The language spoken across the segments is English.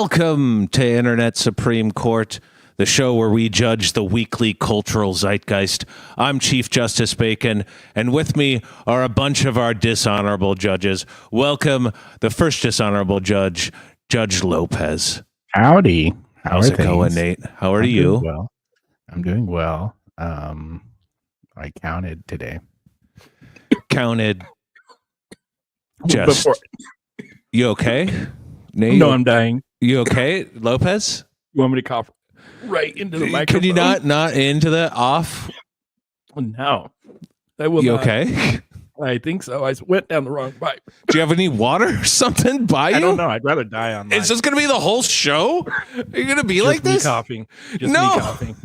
Welcome to Internet Supreme Court, the show where we judge the weekly cultural zeitgeist. I'm Chief Justice Bacon, and with me are a bunch of our dishonorable judges. Welcome the first dishonorable judge, Judge Lopez. Howdy. How's it going, Nate? How are you? Well, I'm doing well. I counted today. Counted. Just. You okay? Nate? No, I'm dying. You okay, Lopez? You want me to cough right into the microphone? Can you not into the off? No. I will You not. okay? I think so. I went down the wrong pipe. Do you have any water or something by you? I don't know. I'd rather die on Is this going to be the whole show? Are you going to be like this? Coughing. Just No. me coughing.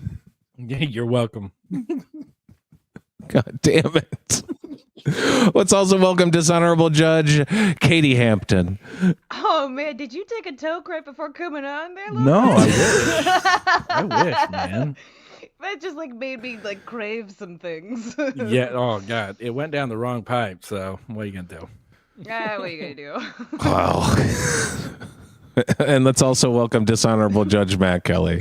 Yeah, you're welcome. God damn it. Let's also welcome dishonorable judge Katie Hampton. Oh man, did you take a toke right before coming on there? No, I wish. I wish, man. That just made me crave some things. Yeah. Oh God, it went down the wrong pipe. So what are you gonna do? What are you gonna do? Wow. And let's also welcome dishonorable Judge Matt Kelly.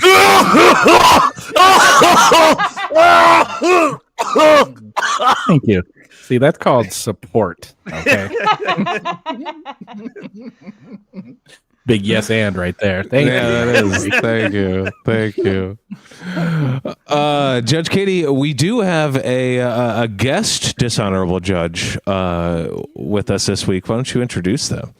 Thank you. See, that's called support. Okay. Big yes and right there. Thank you. That is. Thank you. Judge Katie, we do have a guest dishonorable judge with us this week. Why don't you introduce them?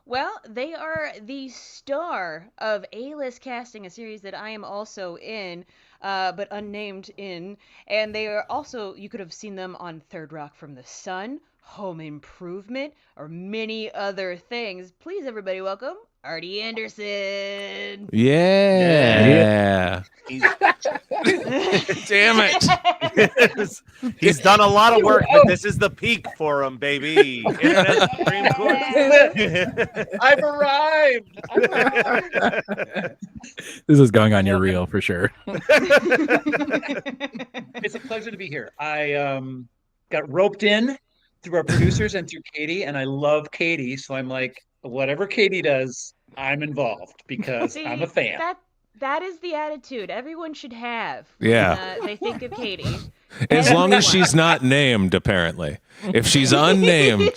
Well, they are the star of A-List Casting, a series that I am also in, but unnamed in. And they are also, you could have seen them on Third Rock from the Sun, Home Improvement, or many other things. Please, everybody, welcome Artie Anderson. Yeah. Damn it. He's done a lot of work, but this is the peak for him, baby. Internet Supreme Court. I've arrived. This is going on your reel for sure. It's a pleasure to be here. I got roped in through our producers and through Katie, and I love Katie, so I'm like, whatever Katie does, I'm involved because See, I'm a fan. That is the attitude everyone should have. Yeah. When, they think of Katie. As long as she's not named, apparently. If she's unnamed,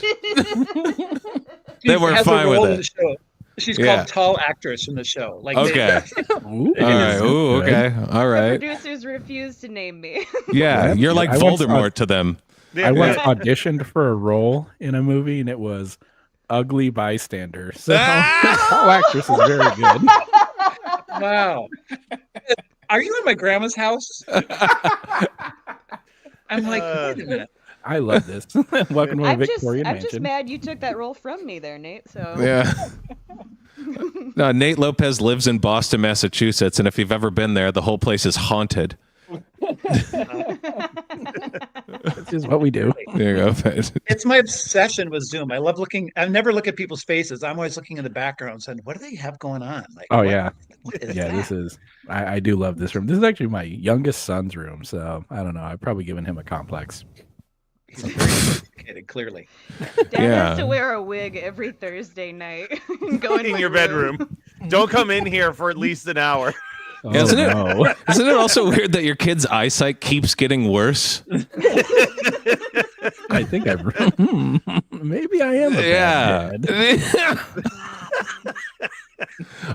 then we're has a fine role with in the it. show. She's Yeah. called tall actress in the show. Okay. Ooh, All right. Ooh, okay. All The right. producers refuse to name me. Yeah, you're like I once Voldemort to them. I once auditioned for a role in a movie, and it was ugly bystander. So tall actress is very good. Wow. Are you in my grandma's house? I'm like, wait a minute. I love this. Welcome to a Victorian I'm mansion. just mad you took that role from me there, Nate. So Yeah. No, Nate Lopez lives in Boston, Massachusetts, and if you've ever been there, the whole place is haunted. This is what we do. There you go. It's my obsession with Zoom. I never look at people's faces. I'm always looking in the background saying, what do they have going on? Like, Oh what- yeah, what is yeah. that? This is. I do love this room. This is actually my youngest son's room. So I don't know. I've probably given him a complex. He's very sophisticated, clearly. Dad Yeah. has to wear a wig every Thursday night. and go In my your room. bedroom. Don't come in here for at least an hour. Oh, Isn't it? no. Isn't it also weird that your kid's eyesight keeps getting worse? I think I've. Maybe I am. A bad dad.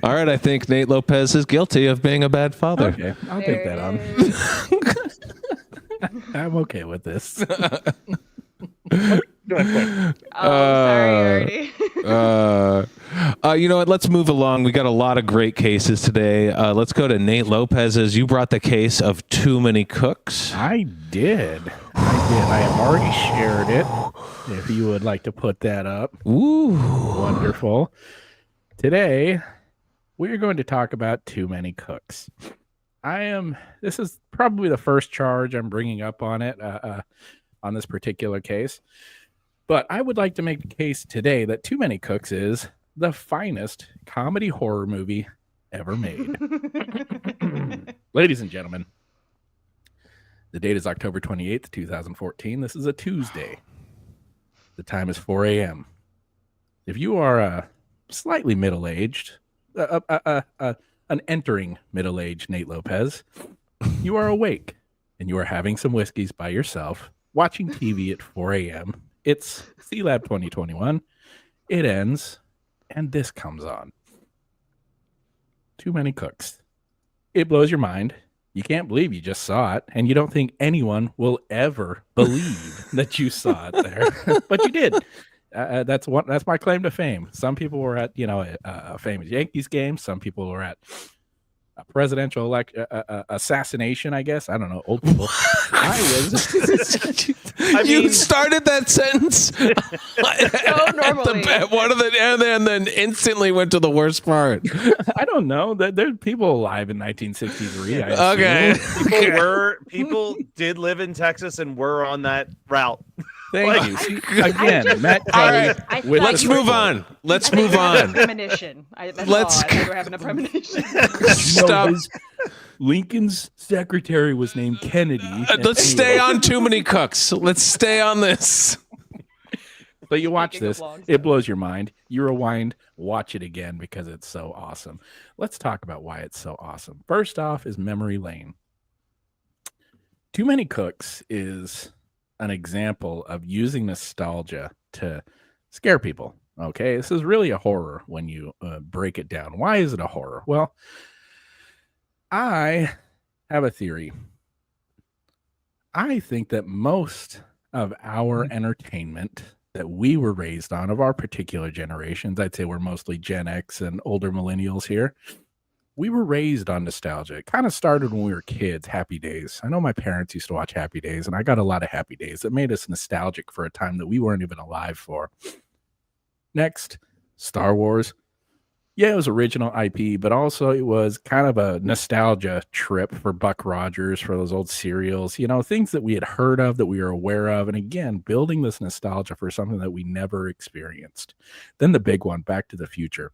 All right, I think Nate Lopez is guilty of being a bad father. Okay, I'll There take that on. it is. I'm okay with this. Sorry, Artie. You know what? Let's move along. We got a lot of great cases today. Let's go to Nate Lopez's. You brought the case of Too Many Cooks. I did. I have already shared it. If you would like to put that up. Ooh. Wonderful. Today, we're going to talk about Too Many Cooks. This is probably the first charge I'm bringing up on it, on this particular case. But I would like to make the case today that Too Many Cooks is the finest comedy horror movie ever made. Ladies and gentlemen, the date is October 28th, 2014. This is a Tuesday. The time is 4 a.m. If you are slightly middle-aged, an entering middle-aged Nate Lopez. You are awake and you are having some whiskeys by yourself, watching TV at 4 a.m. It's C-Lab 2021. It ends, and this comes on. Too Many Cooks. It blows your mind. You can't believe you just saw it, and you don't think anyone will ever believe that you saw it there, but you did. That's my claim to fame. Some people were at a famous Yankees game. Some people were at a presidential assassination. I guess I don't know. Old people. I was. You started that sentence normally. and then instantly went to the worst part. I don't know. There's people alive in 1963. Okay. People did live in Texas and were on that route. Thank you. See, again, Matt Kelly. Let's move on. Let's move on. Premonition. I thought you were having a premonition. Stop. Lincoln's secretary was named Kennedy. Let's stay on Too Many Cooks. Let's stay on this. So you watch this, it blows your mind. You rewind, watch it again because it's so awesome. Let's talk about why it's so awesome. First off is memory lane. Too Many Cooks is an example of using nostalgia to scare people. Okay, this is really a horror when you break it down. Why is it a horror? Well, I have a theory. I think that most of our entertainment that we were raised on, of our particular generations, I'd say we're mostly Gen X and older millennials here, we were raised on nostalgia. It kind of started when we were kids, Happy Days. I know my parents used to watch Happy Days, and I got a lot of Happy Days that made us nostalgic for a time that we weren't even alive for. Next, Star Wars. Yeah, it was original IP, but also it was kind of a nostalgia trip for Buck Rogers, for those old serials, things that we had heard of, that we were aware of. And again, building this nostalgia for something that we never experienced. Then the big one, Back to the Future.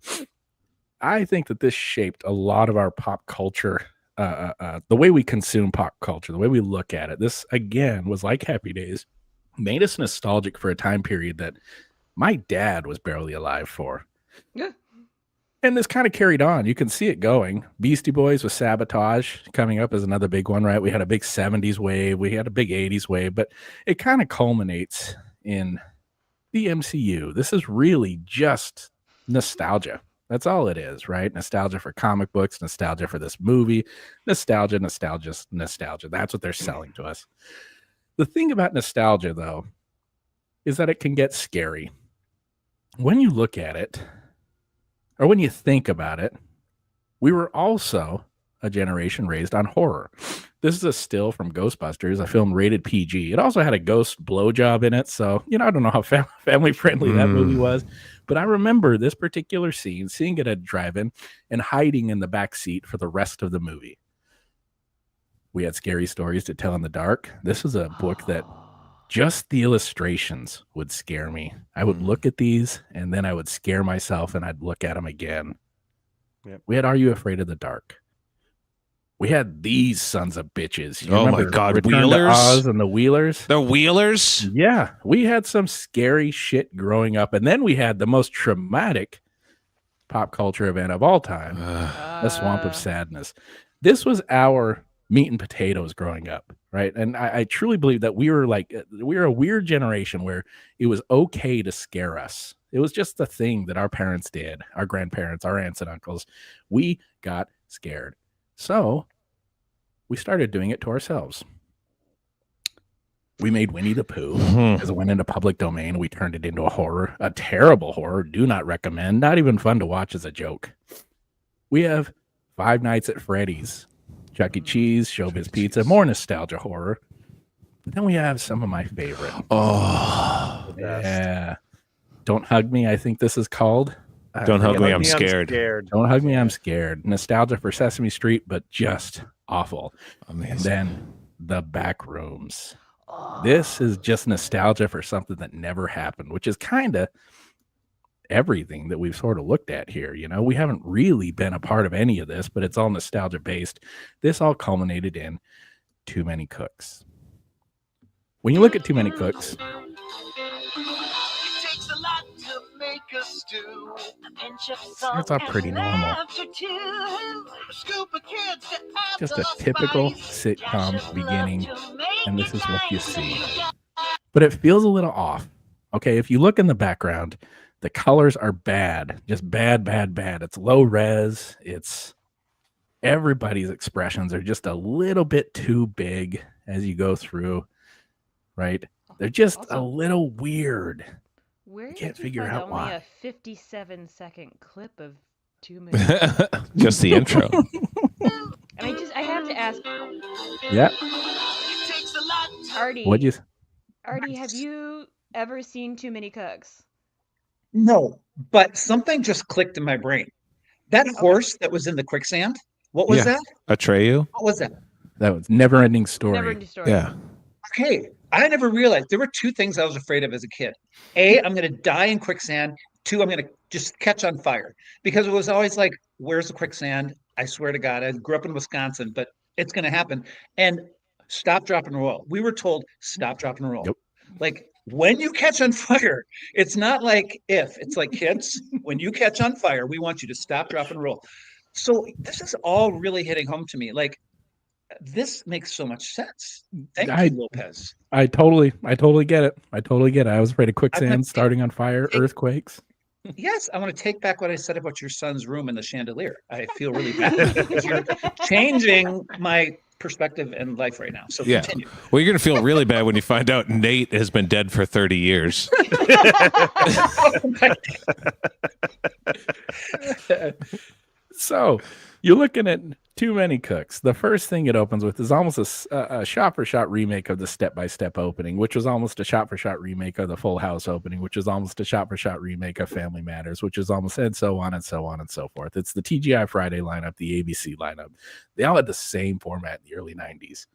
I think that this shaped a lot of our pop culture, the way we consume pop culture, the way we look at it. This, again, was like Happy Days, made us nostalgic for a time period that my dad was barely alive for. Yeah. And this kind of carried on. You can see it going. Beastie Boys with Sabotage coming up as another big one, right? We had a big 70s wave. We had a big 80s wave, but it kind of culminates in the MCU. This is really just nostalgia. That's all it is, right? Nostalgia for comic books, nostalgia for this movie, nostalgia. That's what they're selling to us. The thing about nostalgia, though, is that it can get scary. When you look at it, or when you think about it, we were also a generation raised on horror. This is a still from Ghostbusters, a film rated PG. It also had a ghost blowjob in it, so I don't know how family friendly that movie was, but I remember this particular scene, seeing it at a drive-in and hiding in the back seat for the rest of the movie. We had scary stories to tell in the dark. This was a book that just the illustrations would scare me. I would look at these and then I would scare myself and I'd look at them again. Yep. We had Are You Afraid of the Dark? We had these sons of bitches. You Oh my remember God, Return to Wheelers? Oz and the Wheelers? The Wheelers? Yeah, we had some scary shit growing up. And then we had the most traumatic pop culture event of all time, The Swamp of Sadness. This was our meat and potatoes growing up, right? And I truly believe that we were a weird generation where it was okay to scare us. It was just the thing that our parents did, our grandparents, our aunts and uncles. We got scared. So we started doing it to ourselves. We made Winnie the Pooh as it went into public domain. We turned it into a horror, a terrible horror. Do not recommend. Not even fun to watch as a joke. We have Five Nights at Freddy's, Chuck E. Cheese, Showbiz Pizza, more nostalgia horror. But then we have some of my favorite. Oh, yeah. Don't Hug Me, I think this is called. Don't Hug Me, I'm scared. Don't Hug Me, I'm Scared. Nostalgia for Sesame Street, but just awful. amazing. And then The Back Rooms. This is just nostalgia for something that never happened, which is kind of everything that we've sort of looked at here. We haven't really been a part of any of this, but it's all nostalgia based. This all culminated in Too Many Cooks. When you look at Too Many Cooks, It takes a lot to make Starts off pretty normal. Just a typical sitcom beginning, and this is what you see. But it feels a little off. Okay, if you look in the background, the colors are bad. Just bad, bad, bad. It's low res. It's everybody's expressions are just a little bit too big as you go through, right? They're just a little weird. Where Can't did you figure find out only why. a 57-second clip of 2 minutes? Just the intro. I mean, I have to ask, Yeah. Artie. What'd you? Artie, have you ever seen Too Many Cooks? No, but something just clicked in my brain. That horse that was in the quicksand, what was that? Atreyu? What was that? That was Never Ending Story. Never ending story. Yeah. Okay, I never realized there were two things I was afraid of as a kid. A, I'm going to die in quicksand. Two, I'm going to just catch on fire. Because it was always like, where's the quicksand? I swear to God, I grew up in Wisconsin, but it's going to happen. And stop, drop, and roll. We were told, stop, drop, and roll. Yep. Like, when you catch on fire, it's not like if. It's like, kids, when you catch on fire, we want you to stop, drop, and roll. So this is all really hitting home to me. Like, this makes so much sense. Thank you, Lopez. I totally get it. I was afraid of quicksand, starting on fire, earthquakes. Yes, I want to take back what I said about your son's room and the chandelier. I feel really bad because you're changing my perspective in life right now. So continue. Well, you're going to feel really bad when you find out Nate has been dead for 30 years. So you're looking at Too Many Cooks. The first thing it opens with is almost a shot-for-shot remake of the step-by-step opening, which was almost a shot-for-shot remake of the Full House opening, which is almost a shot-for-shot remake of Family Matters, which is almost, and so on and so on and so forth. It's the TGI Friday lineup, the ABC lineup. They all had the same format in the early 90s.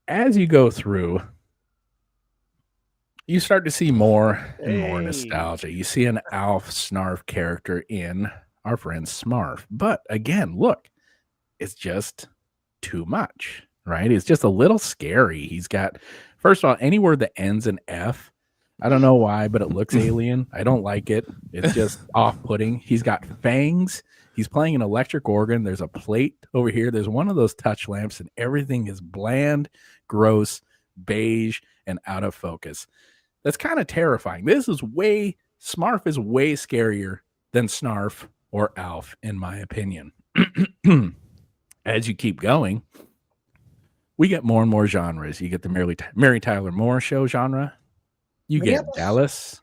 As you go through, you start to see more and more nostalgia. You see an Alf Snarf character in our friend Smurf. But again, look, it's just too much, right? It's just a little scary. He's got, first of all, any word that ends in F, I don't know why, but it looks alien. I don't like it. It's just off-putting. He's got fangs. He's playing an electric organ. There's a plate over here. There's one of those touch lamps, and everything is bland, gross, beige, and out of focus. That's kind of terrifying. Smurf is way scarier than Snarf or Alf, in my opinion. As you keep going, we get more and more genres. You get the Mary Tyler Moore Show genre. You get Dallas.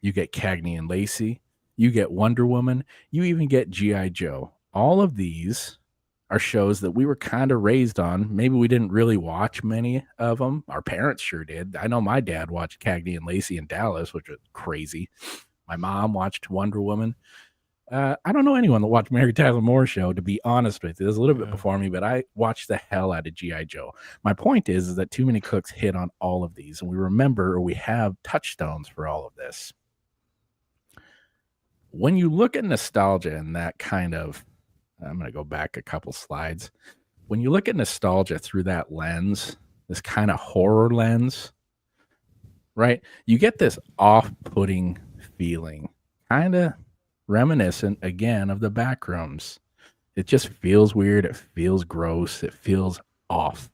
You get Cagney and Lacey. You get Wonder Woman. You even get G.I. Joe. All of these are shows that we were kind of raised on. Maybe we didn't really watch many of them. Our parents sure did. I know my dad watched Cagney and Lacey and Dallas, which was crazy. My mom watched Wonder Woman. I don't know anyone that watched Mary Tyler Moore Show, to be honest with you. It was a little bit before me, but I watched the hell out of G.I. Joe. My point is that Too Many Cooks hit on all of these, and we remember, or we have touchstones for all of this. When you look at nostalgia and that kind of, I'm going to go back a couple slides. When you look at nostalgia through that lens, this kind of horror lens, right? You get this off-putting feeling, kind of reminiscent again of the Backrooms. It just feels weird. It feels gross. It feels off.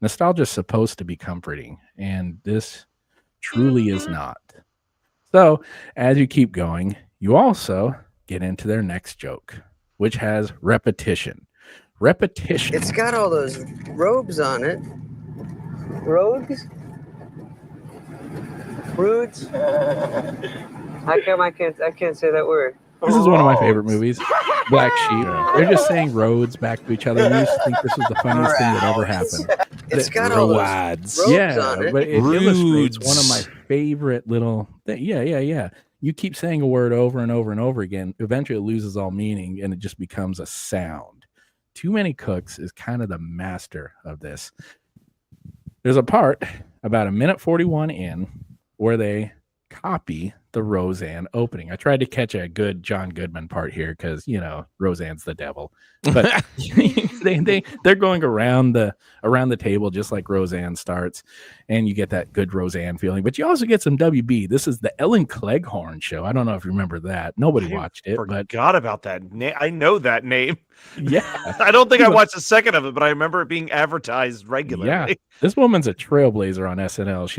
Nostalgia is supposed to be comforting, and this truly is not. So as you keep going, you also get into their next joke, which has repetition. Repetition. It's got all those robes on it. Rogues? Rudes? How come I can't say that word? This is one of my favorite movies, Black Sheep. They're just saying roads back to each other. We used to think this was the funniest thing that ever happened. It's got all those robes on it. But it illustrates one of my favorite little yeah. You keep saying a word over and over and over again. Eventually it loses all meaning and it just becomes a sound. Too Many Cooks is kind of the master of this. There's a part about 1:41 in where they copy the Roseanne opening. I tried to catch a good John Goodman part here because Roseanne's the devil, but they're going around the table just like Roseanne starts, and you get that good Roseanne feeling. But you also get some WB. This is the Ellen Cleghorn show. I don't know if you remember that. Nobody watched it, but forgot about that name. I know that name. Yeah, I don't think I watched a second of it, but I remember it being advertised regularly. yeah. This woman's a trailblazer on SNL.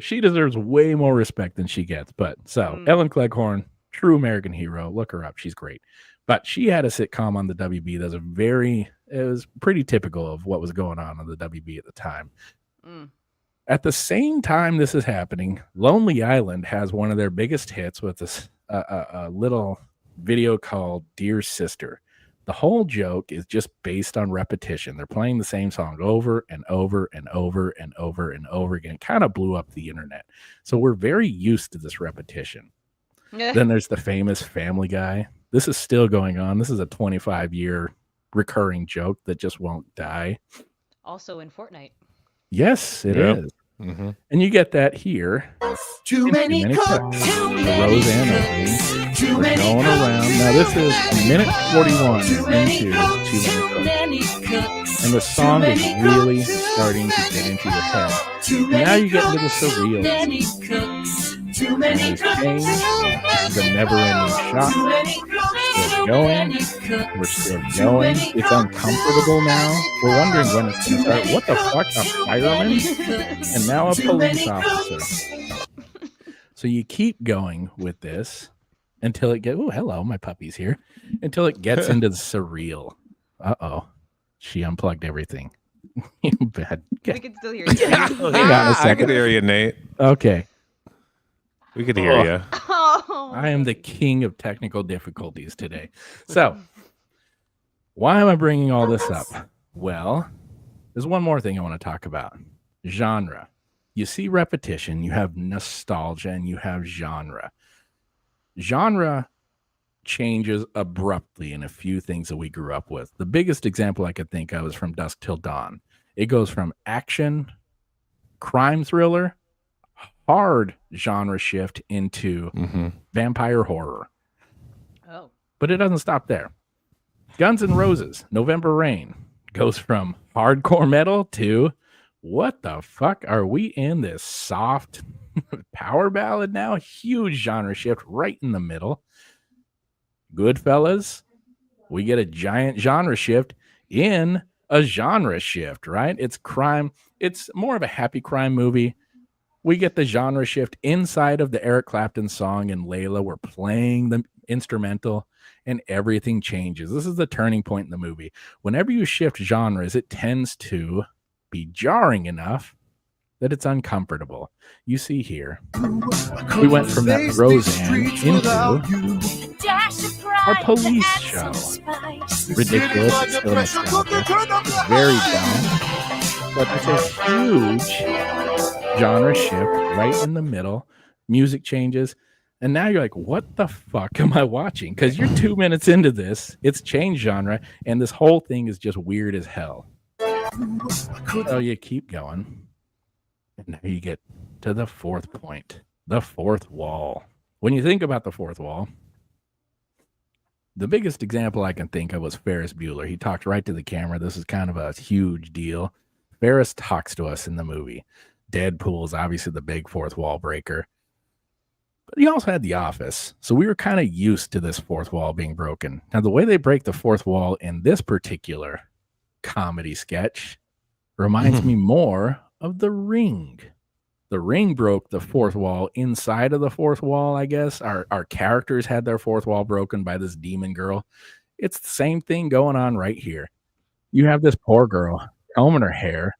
She deserves way more respect than she gets. But so Ellen Cleghorn, true American hero. Look her up. She's great. But she had a sitcom on the WB it was pretty typical of what was going on the WB at the time. At the same time this is happening, Lonely Island has one of their biggest hits with this a little video called Dear Sister. The whole joke is just based on repetition. They're playing the same song over and over and over and over and over again. It kind of blew up the internet. So we're very used to this repetition. Then there's the famous Family Guy. This is still going on. This is a 25-year recurring joke that just won't die. Also in Fortnite. Yes, it is. Mm-hmm. And you get that here. Too many cooks. The Roseanne opening. We're going around. Now this is minute 41 into Too Many Cooks. And the song is really starting to get into your head. And now you get into the surreal. And these things, this is a never-ending shot. Still going. We're still going. It's uncomfortable now. We're wondering when it's going to start. What the fuck? A fireman? And now a police officer. So you keep going with this until it gets... Oh, hello, my puppy's here. Until it gets into the surreal. Uh-oh. She unplugged everything. You bad. We can still hear you. Hang on a second. I can hear you, Nate. Okay. We could hear you. Oh. I am the king of technical difficulties today. So, why am I bringing all this up? Well, there's one more thing I want to talk about. Genre. You see repetition, you have nostalgia, and you have genre. Genre changes abruptly in a few things that we grew up with. The biggest example I could think of is From Dusk Till Dawn. It goes from action, crime thriller, hard genre shift into vampire horror. Oh. But it doesn't stop there. Guns N' Roses, November Rain, goes from hardcore metal to what the fuck are we in this soft power ballad now? Huge genre shift right in the middle. Goodfellas, we get a giant genre shift in a genre shift, right? It's crime. It's more of a happy crime movie. We get the genre shift inside of the Eric Clapton song in Layla. We're playing the instrumental and everything changes. This is the turning point in the movie. Whenever you shift genres, it tends to be jarring enough that it's uncomfortable. You see here, we went from that Roseanne into our police show. Ridiculous, it's still nostalgic, very dumb, but it's a huge genre shift right in the middle. Music changes, and now you're like, what the fuck am I watching? Because you're 2 minutes into this, it's changed genre, and this whole thing is just weird as hell. So you keep going, and now you get to the fourth point, the fourth wall. When you think about the fourth wall, the biggest example I can think of was Ferris Bueller. He talked right to the camera. This is kind of a huge deal. Ferris talks to us in the movie. Deadpool is obviously the big fourth wall breaker. But he also had The Office. So we were kind of used to this fourth wall being broken. Now, the way they break the fourth wall in this particular comedy sketch reminds me more of The Ring. The Ring broke the fourth wall inside of the fourth wall, I guess. Our characters had their fourth wall broken by this demon girl. It's the same thing going on right here. You have this poor girl combing her hair.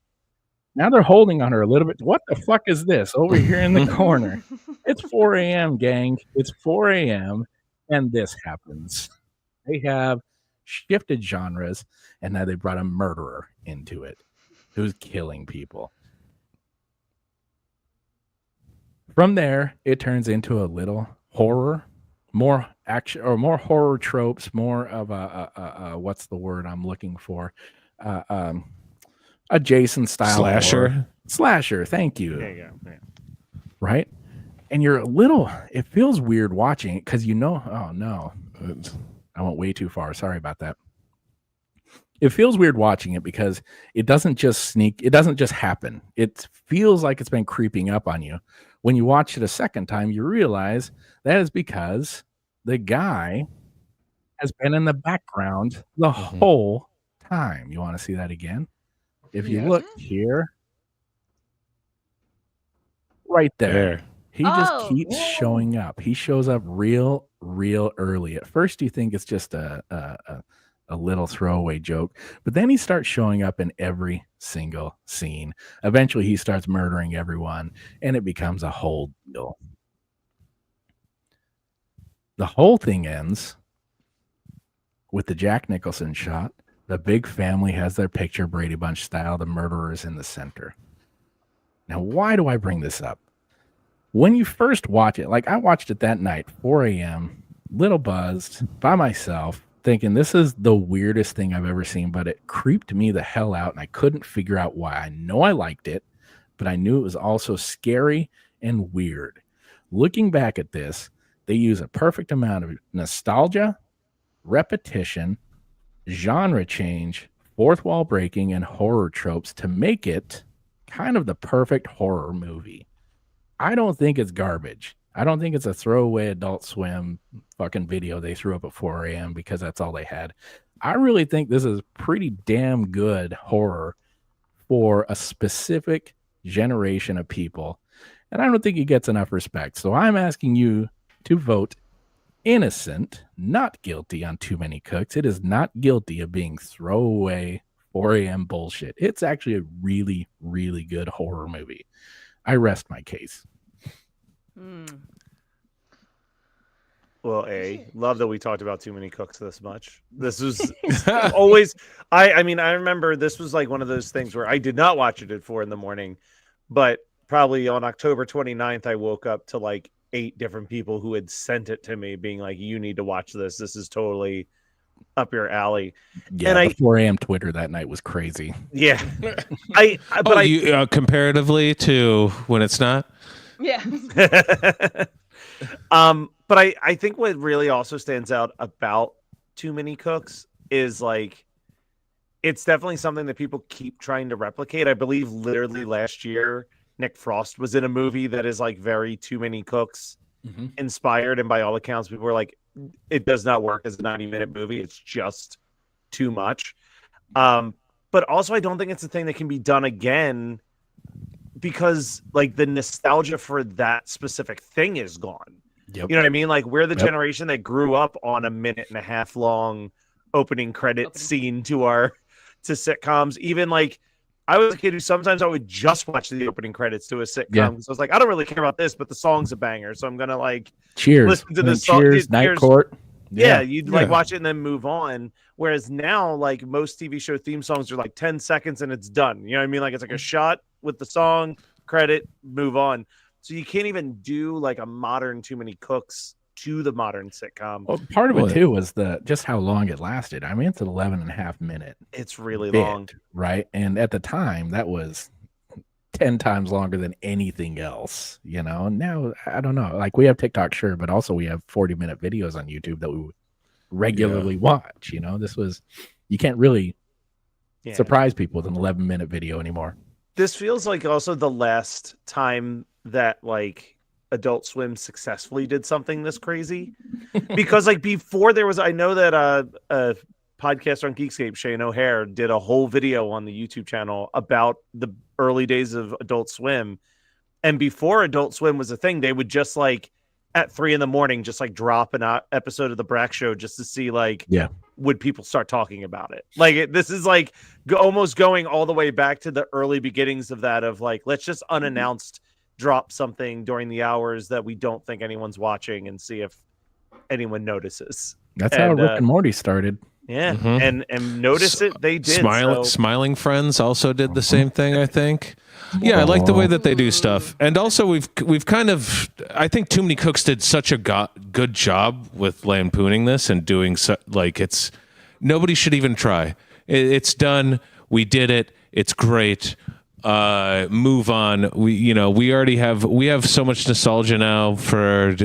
Now they're holding on her a little bit. What the fuck is this over here in the corner? It's 4 a.m., gang. It's 4 a.m., and this happens. They have shifted genres, and now they brought a murderer into it who's killing people. From there, it turns into a little horror, more action, or more horror tropes, more of a what's the word I'm looking for? A Jason style Slasher. Horror. Slasher, thank you. There you go. Yeah. Right? and you're a little. It feels weird watching it because oh no, I went way too far. Sorry about that. It feels weird watching it because it doesn't just happen. It feels like it's been creeping up on you. When you watch it a second time, you realize that is because the guy has been in the background the whole time. You want to see that again? If you look here, right there. He just keeps showing up. He shows up real early. At first, you think it's just a little throwaway joke, but then he starts showing up in every single scene. Eventually, he starts murdering everyone, and it becomes a whole deal. The whole thing ends with the Jack Nicholson shot. The big family has their picture, Brady Bunch style. The murderer is in the center. Now, why do I bring this up? When you first watch it, like I watched it that night, 4 a.m., little buzzed, by myself, thinking this is the weirdest thing I've ever seen, but it creeped me the hell out, and I couldn't figure out why. I know I liked it, but I knew it was also scary and weird. Looking back at this, they use a perfect amount of nostalgia, repetition, genre change, fourth wall breaking, and horror tropes to make it kind of the perfect horror movie. I don't think it's garbage. I don't think it's a throwaway Adult Swim fucking video they threw up at 4 a.m. because that's all they had. I really think this is pretty damn good horror for a specific generation of people. And I don't think it gets enough respect. So I'm asking you to vote innocent, not guilty on Too Many Cooks. It is not guilty of being throwaway 4 a.m. bullshit. It's actually a really, really good horror movie. I rest my case. Well, love that we talked about Too Many Cooks this much. This was always, I mean, I remember this was like one of those things where I did not watch it at 4 a.m, but probably on October 29th, I woke up to like 8 different people who had sent it to me being like, you need to watch this. This is totally up your alley. Yeah, and the 4 a.m. Twitter that night was crazy. Yeah. Comparatively to when it's not? Yeah. But I think what really also stands out about Too Many Cooks is like it's definitely something that people keep trying to replicate. I believe literally last year Nick Frost was in a movie that is like very Too Many Cooks inspired, and by all accounts people were like, it does not work as a 90-minute movie. It's just too much. But also I don't think it's a thing that can be done again because like the nostalgia for that specific thing is gone. Yep. You know what I mean? Like we're the generation that grew up on a 1.5-minute long opening credit scene to sitcoms. Even like I was a kid who sometimes I would just watch the opening credits to a sitcom. So I was like, I don't really care about this, but the song's a banger. So I'm going to like listen to the song. Cheers, Night Court. Yeah, you'd like watch it and then move on. Whereas now, like most TV show theme songs are like 10 seconds and it's done. You know what I mean? Like it's like a shot with the song, credit, move on. So you can't even do like a modern Too Many Cooks to the modern sitcom. Well, part of it too was just how long it lasted. I mean, it's an 11.5-minute. It's really long, right? And at the time, that was 10 times longer than anything else. You know, now I don't know. Like we have TikTok, sure, but also we have 40-minute videos on YouTube that we regularly watch. You know, you can't really surprise people with an 11-minute video anymore. This feels like also the last time that like Adult Swim successfully did something this crazy, because like before there was, I know that a podcaster on Geekscape, Shane O'Hare, did a whole video on the YouTube channel about the early days of Adult Swim. And before Adult Swim was a thing, they would just like at 3 a.m. just like drop an episode of the Brack Show just to see like, would people start talking about it? Like this is like almost going all the way back to the early beginnings of that, of like, let's just unannounced drop something during the hours that we don't think anyone's watching and see if anyone notices. That's how Rick and Morty started. Yeah. And notice it, they did. Smiling Friends also did the same thing, I think. Yeah, I like the way that they do stuff. And also we've kind of, I think Too Many Cooks did such a good job with lampooning this and doing nobody should even try. It's done. We did it. It's great. move on. We already have so much nostalgia now for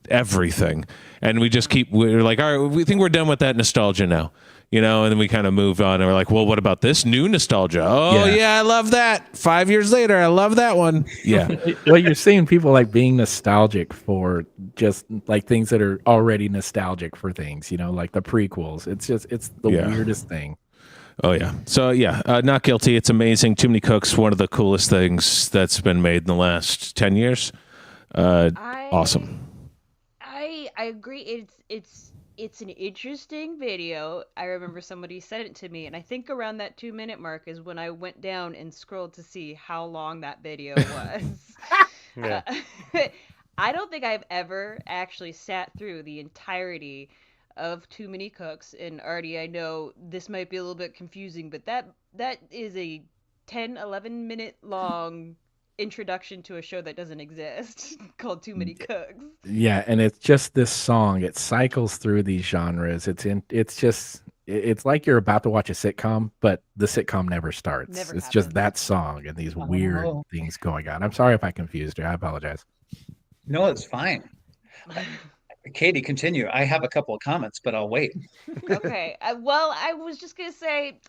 everything, and we're like, all right, we think we're done with that nostalgia now. And then we kind of move on and we're like, well, what about this new nostalgia? Oh yeah, I love that. 5 years later, I love that one. Yeah. Well, you're seeing people like being nostalgic for just like things that are already nostalgic for things, like the prequels. It's the weirdest thing. Oh yeah. So yeah, Not Guilty. It's amazing. Too Many Cooks. One of the coolest things that's been made in the last 10 years. Awesome. I agree. It's an interesting video. I remember somebody sent it to me, and I think around that 2-minute mark is when I went down and scrolled to see how long that video was. Yeah. I don't think I've ever actually sat through the entirety of Too Many Cooks. And Artie, I know this might be a little bit confusing, but that is a 10-11 minute long introduction to a show that doesn't exist called Too Many Cooks. Yeah, and it's just this song. It cycles through these genres. It's like you're about to watch a sitcom, but the sitcom never starts. It's just that song and these weird things going on. I'm sorry if I confused you. I apologize. No, it's fine. Katie, continue. I have a couple of comments, but I'll wait. Okay. Well, I was just going to say,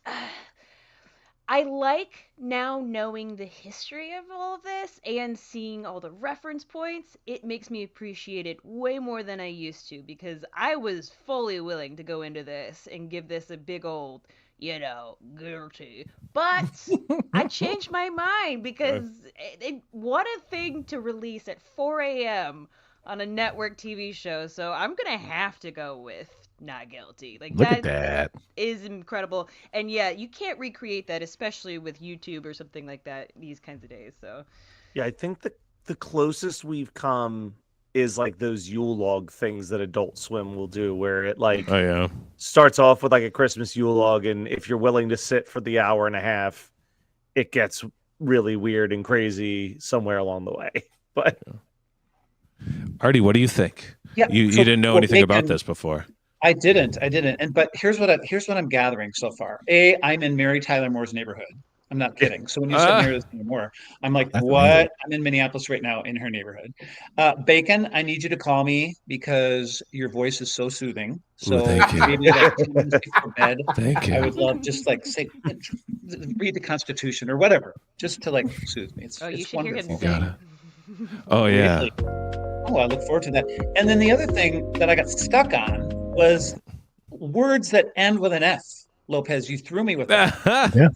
I like now knowing the history of all of this and seeing all the reference points. It makes me appreciate it way more than I used to, because I was fully willing to go into this and give this a big old, guilty. But I changed my mind because what a thing to release at 4 a.m. on a network TV show. So I'm going to have to go with Not Guilty. Like, Look at that. Is incredible. And yeah, you can't recreate that, especially with YouTube or something like that these kinds of days. So Yeah, I think the closest we've come is like those Yule log things that Adult Swim will do, where it starts off with like a Christmas Yule log, and if you're willing to sit for the hour and a half, it gets really weird and crazy somewhere along the way. But Artie, what do you think? Yeah, you didn't know anything about this before. I didn't. But here's what I'm gathering so far. I'm in Mary Tyler Moore's neighborhood. I'm not kidding. So when you said Mary Tyler Moore, I'm like, That's what? amazing. I'm in Minneapolis right now in her neighborhood. Bacon, I need you to call me because your voice is so soothing. So thank you. maybe like 10 minutes before bed, Thank you. I would love just like say, read the Constitution or whatever, just to like soothe me. you It's should hear him wonderful. sing. Oh yeah. Really. Oh, I look forward to that. And then the other thing that I got stuck on was words that end with an F. Lopez, you threw me with that. Yeah.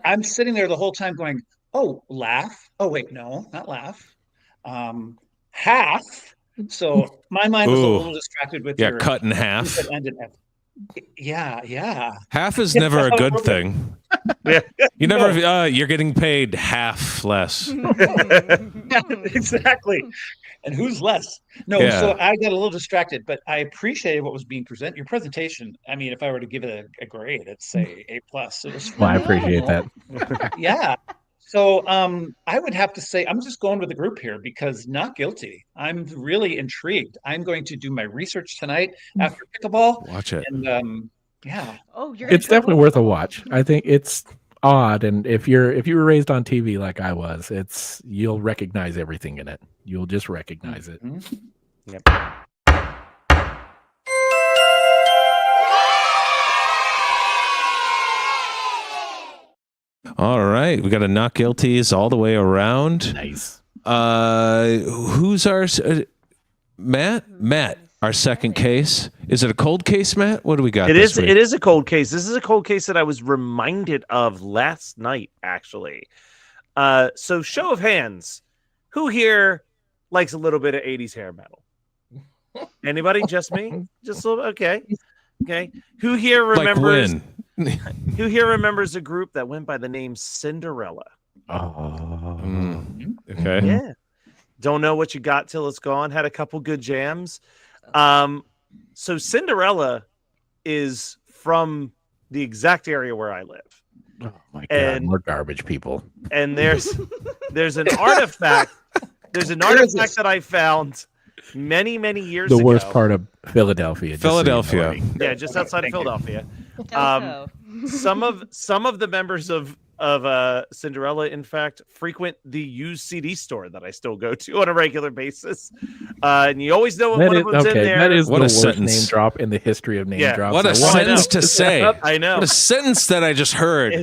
I'm sitting there the whole time going, oh, laugh. Oh, wait, no, not laugh. Half. So my mind was a little distracted with your cut in half. that end in F. Yeah. Half is never a good thing. Yeah. You never. You're getting paid half less. Exactly. And who's less? No, so I got a little distracted, but I appreciated what was being presented. Your presentation, I mean, if I were to give it a grade, it's say A+. It was Well, I appreciate that. Yeah. So I would have to say I'm just going with the group here because Not Guilty. I'm really intrigued. I'm going to do my research tonight after pickleball. Watch it. And yeah. Oh, It's definitely worth a watch. I think it's odd, and if you were raised on TV like I was, you'll recognize everything in it. You'll just recognize it. Mm-hmm. Yep. All right, we got a Not Guilties all the way around. Nice. Who's our Matt? Matt, our second case. Is it a cold case, Matt? What do we got? It this week? is a cold case. This is a cold case that I was reminded of last night, actually. So show of hands, who here likes a little bit of 80s hair metal? Anybody? Just me? Just a little bit? Okay. Who here remembers? Like Who here remembers a group that went by the name Cinderella? Oh. Okay. Yeah. Don't know what you got till it's gone. Had a couple good jams. So Cinderella is from the exact area where I live. Oh my god, And- more garbage people. And there's an artifact. There's an artifact that I found many years The ago. worst part of Philadelphia. just so you know, Philadelphia. Artie. Yeah, just outside of Thank you. Philadelphia. Delco. Some of the members of of Cinderella, in fact, frequent the used CD store that I still go to on a regular basis. And you always know when one of them's in there. That is What the a worst sentence. name drop in the history of name drops. What a I wanted sentence to to say. I know. What a sentence that I just heard.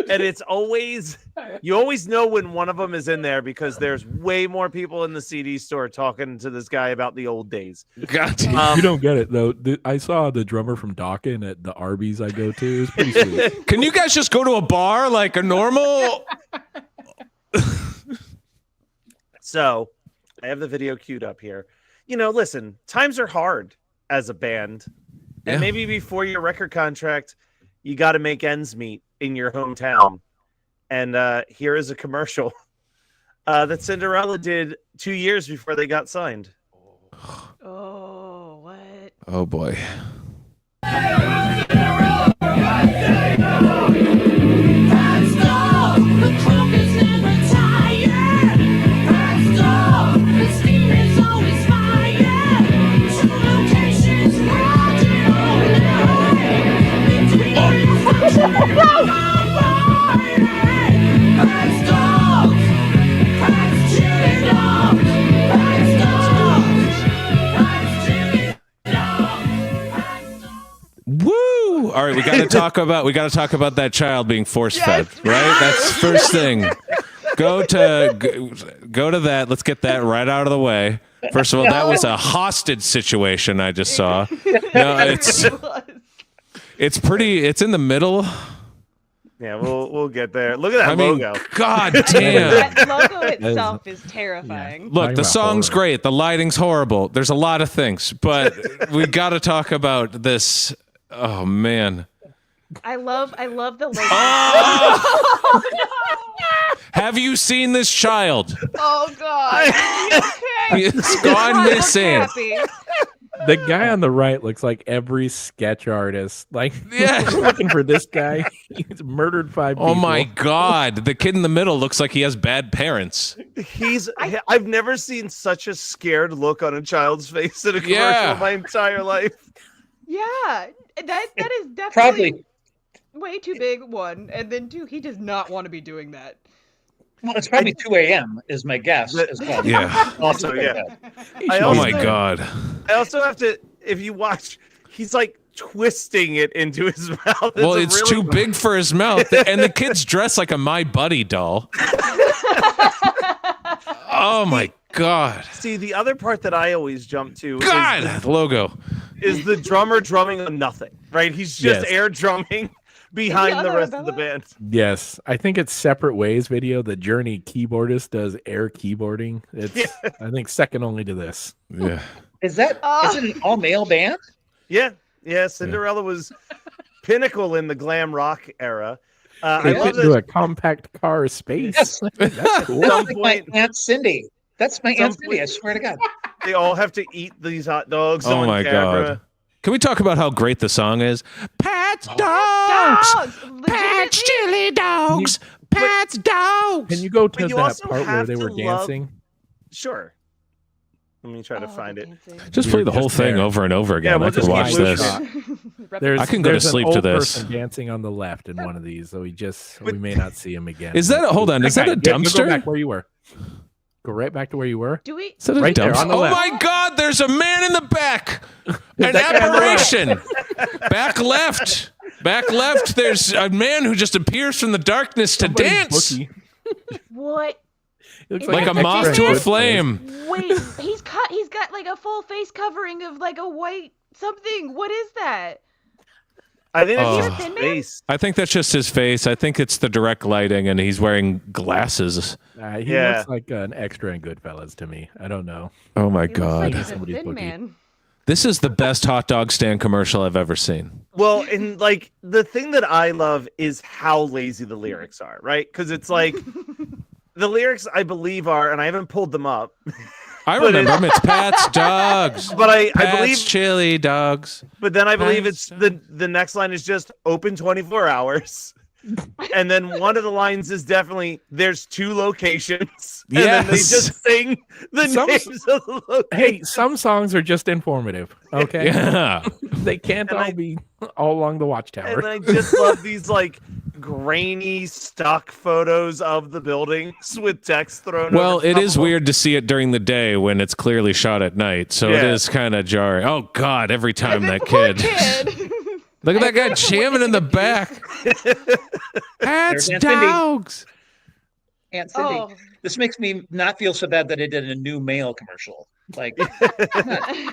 It's always, you always know when one of them is in there because there's way more people in the CD store talking to this guy about the old days. God, You don't get it though. I saw the drummer from Dawkins at the Arby's I go to. It's pretty sweet. can you guys just go to a bar like a normal? So I have the video queued up here. Listen, times are hard as a band. Yeah. And maybe before your record contract, you got to make ends meet in your hometown. And here is a commercial that Cinderella did 2 years before they got signed. Oh, what? Oh boy. Woo! All right, we got to talk about that child being force fed, right? That's first thing. Go to that. Let's get that right out of the way. First of all, that was a hostage situation I just saw. No, it's pretty. It's in the middle. Yeah, we'll get there. Look at that logo. God damn. That logo itself is terrifying. Look, the song's great. The lighting's horrible. There's a lot of things, but we got to talk about this. Oh man. I love the logo. Oh! Have you seen this child? Oh God. Okay. He's gone missing. The guy on the right looks like every sketch artist. Like, Yeah. we're looking for this guy. He's murdered 5 people. Oh my God. The kid in the middle looks like he has bad parents. I've never seen such a scared look on a child's face in a commercial in my entire life. Yeah. That is definitely Probably. way too big, one. And then two, he does not want to be doing that. Well, it's probably 2 a.m. is my guess as well. Yeah. Also, yeah. Oh my God. I also have to, if you watch, he's like twisting it into his mouth. Well, it's too big for his mouth. And the kid's dressed like a My Buddy doll. Oh my God. See, the other part that I always jump to God, the logo. Is the drummer drumming on nothing, right? He's just air drumming behind the rest of the band. Yes, I think it's Separate Ways video. The Journey keyboardist does air keyboarding. It's I think second only to this. Yeah. Is it an all-male band? Yeah. Cinderella was pinnacle in the glam rock era. They fit into a compact car space. Yes. That's cool. That's like my Aunt Cindy. That's my Aunt Cindy, I swear to God. They all have to eat these hot dogs Oh on my camera. God. Can we talk about how great the song is? Pat's dogs! Pat's chili dogs! Pat's dogs! Can you go to But you that also part where have they to were love- dancing? Sure. Let me try to find it. Just play the whole thing over and over again. we'll I can just watch keep this. moving I can go to there's an sleep to old this. person dancing on the left in one of these, so we may not see him again. Is that hold on? Is that a Yeah, Go dumpster? back where you were. Go right back to where you were. Do we? Is that a Right there, dumpster? on the Oh left. my God! There's a man in the back. An that guy on the left. apparition. Back left. Back left. There's a man who just appears from the darkness to Somebody's dance bookie. What? He looks like a an moth extra to a good flame. Wait, he's got like a full face covering of like a white something. What is that? I think Oh. it's Is he a his Thin Man? face. I think that's just his face. I think it's the direct lighting, and he's wearing glasses. He Yeah. looks like an extra in Goodfellas to me. I don't know. Oh my He looks like God! he's a Somebody's Thin bookie. Man. This is the best hot dog stand commercial I've ever seen. Well, and like the thing that I love is how lazy the lyrics are, right? Because it's like the lyrics I believe are, and I haven't pulled them up, I But remember him. It's Pat's dogs. but I Pat's believe, chili dogs. but then I believe Pat's it's the next line is just open 24 hours. And then one of the lines is definitely there's 2 locations. And then they Yes. just sing the Some- names of the locations. Hey, some songs are just informative. Okay, Yeah. they can't And all I- be all along the And watchtower. I just love these like grainy stock photos of the buildings with text thrown Well, over it top is of them. weird to see it during the day when it's clearly shot at night. So it Yeah. is kind of jarring. Oh, God, every time that Poor kid. kid. Look at I that guy feel like I'm jamming in the witnessing abuse. back. Hats, There's Aunt Cindy. dogs. Aunt Cindy. Oh. This makes me not feel so bad that I did a new mail commercial. Like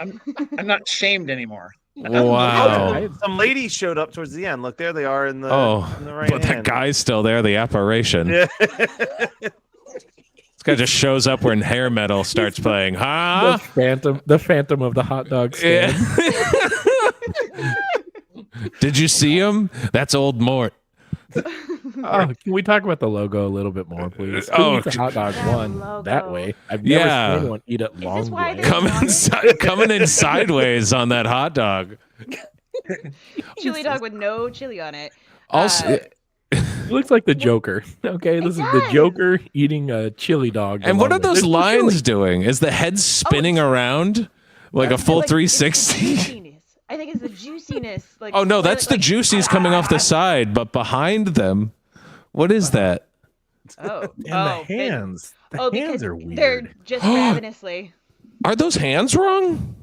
I'm not shamed anymore. Wow. Some ladies showed up towards the end. Look, there they are in the, in the right but that hand. guy's still there, the apparition. Yeah. This guy just shows up when hair metal starts playing. Huh? The phantom of the hot dog stand. Yeah. Did you see him? That's old Mort. Oh, can we talk about the logo a little bit more, please? Oh, Who eats a hot dog that one logo. that way? I've never Yeah. seen anyone eat it this long why way. they're- Coming in sideways on that hot dog. Chili dog with no chili on it. Also, He looks like the Joker. Okay, this is the does. Joker eating a chili dog. and what along are with- those There's no chili. lines doing? Is the head spinning around like a full Like, it's the 360? juiciness. I think it's the juiciness. Like, Oh no, that's the like, juicies coming off the side, but behind them, what is that? Oh, And the oh, hands. The oh, hands because are weird. they're just ravenously. Are those hands wrong?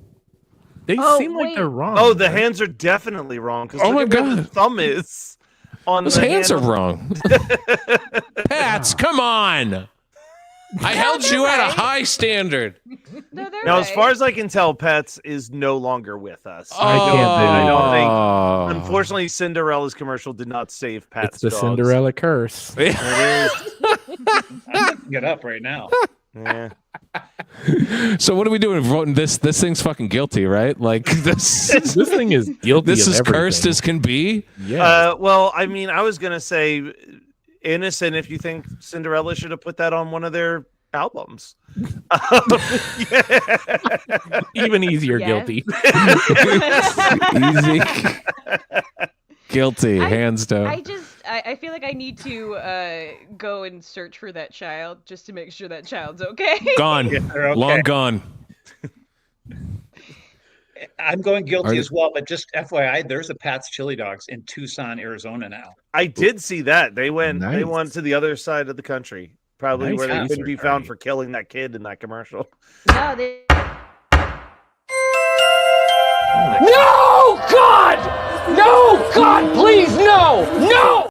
They Oh, seem like wait. they're wrong. Oh, the hands are definitely wrong. Because Oh look my at where the God. thumb is. On Those the hands are handle. wrong. Pats, come on. I held they're you at a right. high standard. No, they're Now, as far right. as I can tell, Pets is no longer with us. I can't believe I don't think. Oh. Unfortunately, Cinderella's commercial did not save Pat's It's the dogs. Cinderella curse. It is. I'm looking it up right now. Yeah. So what are we doing? Voting this thing's fucking guilty, right? Like this. This thing is guilty. This of is cursed everything. as can be. Yeah. Well, I mean, I was gonna say innocent if you think Cinderella should have put that on one of their albums. Yeah. Even easier Yes. guilty. Easy. Guilty, hands down. I feel like I need to go and search for that child just to make sure that child's okay. Gone. They're okay. Long gone. I'm going guilty Are- as well, but just FYI, there's a Pat's Chili Dogs in Tucson, Arizona now. I did see that. They went Nice. to the other side of the country. Probably Nice where they research, couldn't be found Artie. for killing that kid in that commercial. No, they. No, God! No, God, please, no! No!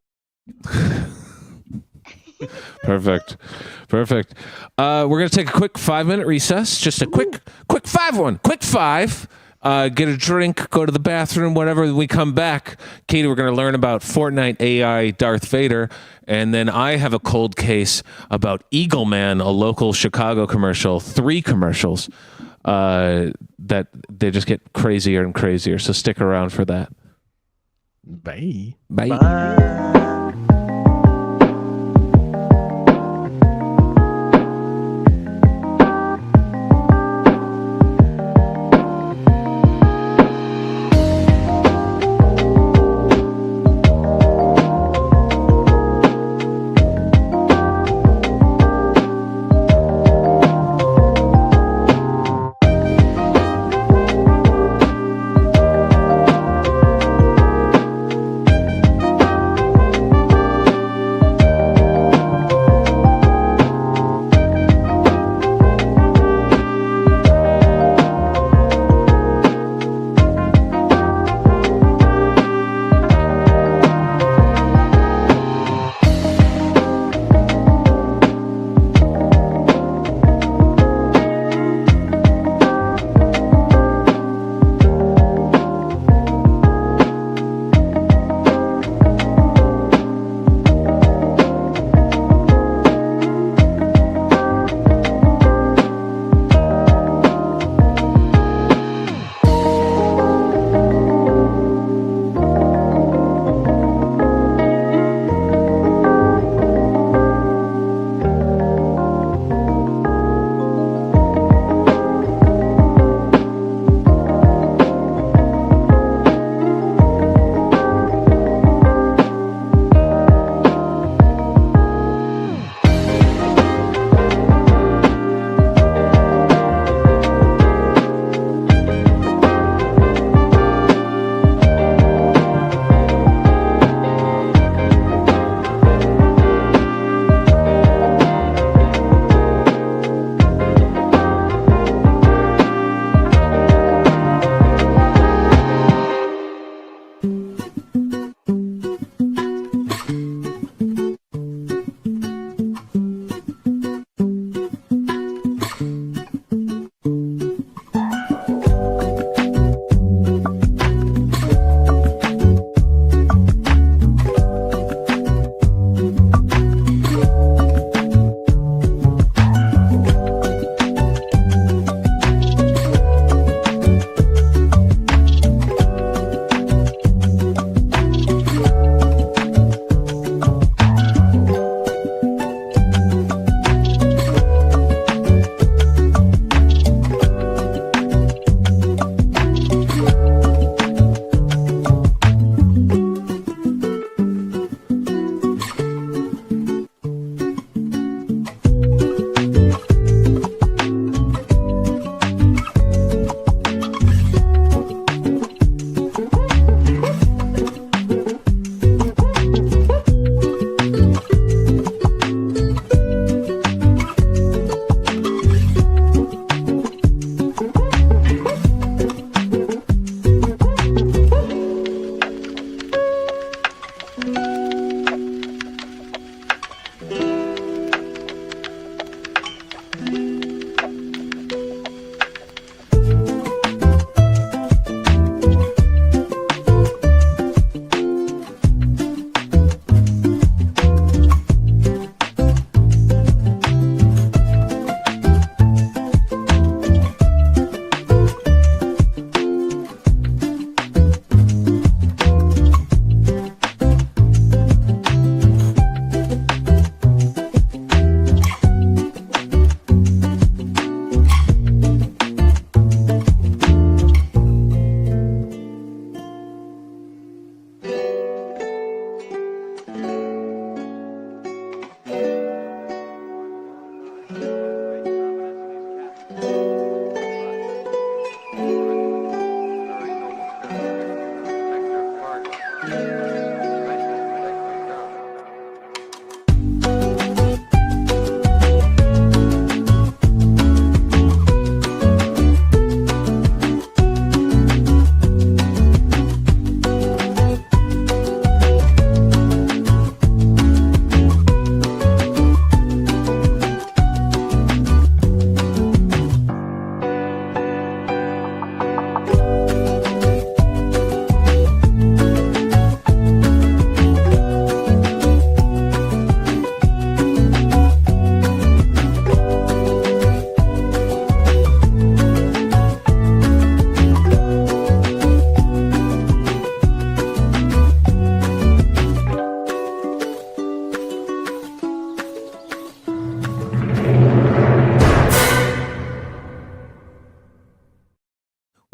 Perfect. We're gonna take a quick 5-minute recess. Just a quick 5 Quick 5. Get a drink, go to the bathroom, whatever. When we come back, Katie, we're gonna learn about Fortnite AI Darth Vader, and then I have a cold case about Eagle Man, a local Chicago commercial. 3 commercials that they just get crazier and crazier. So stick around for that. Bye. Bye.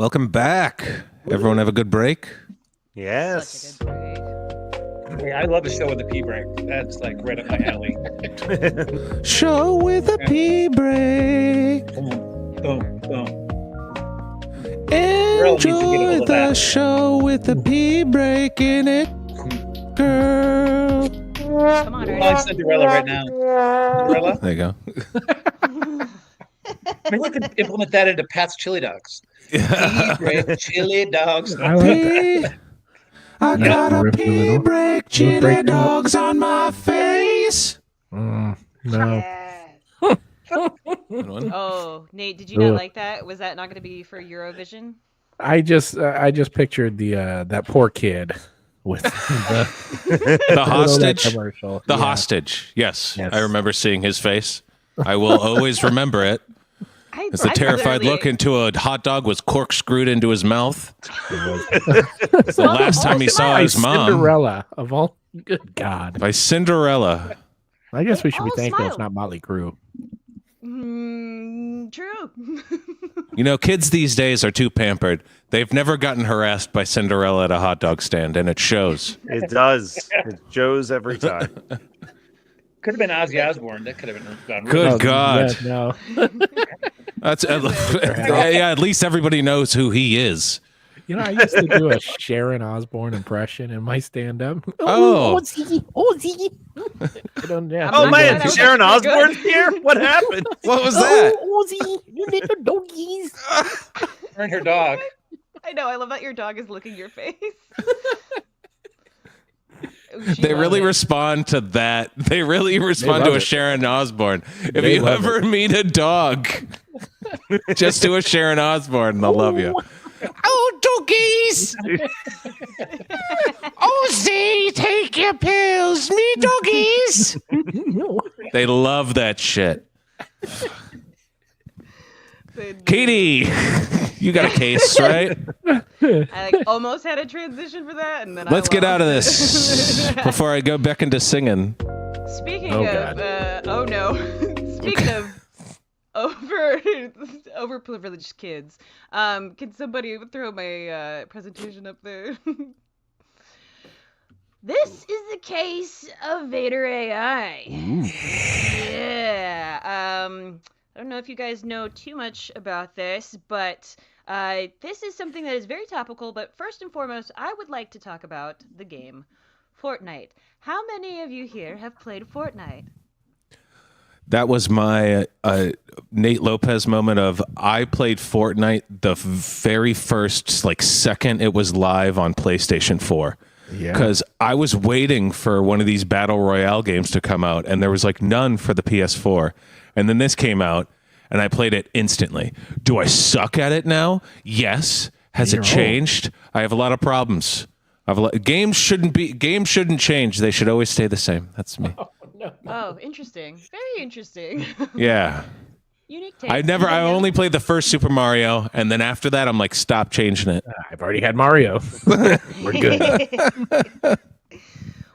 Welcome back. Everyone have a good break? Yes. Such a good break. Hey, I love a show with a pee break. That's like right up my alley. Show with a pee break. Boom, boom. Enjoy needs to get a hold of the that. show with a pee break in it, girl. Come on, I'm on Artie. Cinderella right now. Cinderella? There you go. Maybe we could implement that into Pat's Chili Dogs. Pee break, chili dogs. I like that. Pee. I Yeah. got a Riff pee little. break, Little chili break out. dogs on my face. No. Yes. Good one. Oh, Nate, did you not Ugh. like that? Was that not going to be for Eurovision? I just pictured the that poor kid with The hostage. commercial. The Yeah. hostage. Yes. Yes. I remember seeing his face. I will always remember it. As the terrified look into a hot dog was corkscrewed into his mouth. It's the last time he saw his mom. Cinderella of all. Good God. By Cinderella. I guess we should be all thankful it's smile. not Motley Crue. True. You know, kids these days are too pampered. They've never gotten harassed by Cinderella at a hot dog stand, and it shows. It does. It shows every time. Could have been Ozzy Osbourne. That could have been gone. Good Oh, God. yeah, no. That's yeah. At least everybody knows who he is. You know, I used to do a Sharon Osbourne impression in my stand-up. Oh. Ozzy. I don't know. Oh not man, glad I Sharon was pretty Osbourne's here? What happened? What was that? Ozzy, you little doggies. Her and her dog. I know. I love that your dog is licking your face. She They loves really it. respond to that. They really respond to love a it. Sharon Osbourne. If They you love ever meet a dog, just do a Sharon Osbourne. They'll love you. Oh, doggies! Ozzy, take your pills, me doggies. They love that shit. Katie, you got a case, right? I almost had a transition for that, and then Let's I get out of lost this it. before I go back into singing. Speaking Oh, of, God. oh no. Speaking of overprivileged kids, can somebody throw my presentation up there? This is the case of Vader AI. Yeah. I don't know if you guys know too much about this, but this is something that is very topical. But first and foremost, I would like to talk about the game Fortnite. How many of you here have played Fortnite? That was my Nate Lopez moment of I played Fortnite the very first second it was live on PlayStation 4. Yeah. Because I was waiting for one of these battle royale games to come out, and there was none for the PS4. And then this came out, and I played it instantly. Do I suck at it now? Yes. Has it changed? I have a lot of problems. Games shouldn't change. They should always stay the same. That's me. Oh, interesting. Very interesting. Yeah. Unique taste. I only played the first Super Mario, and then after that, I'm like, stop changing it. I've already had Mario. We're good.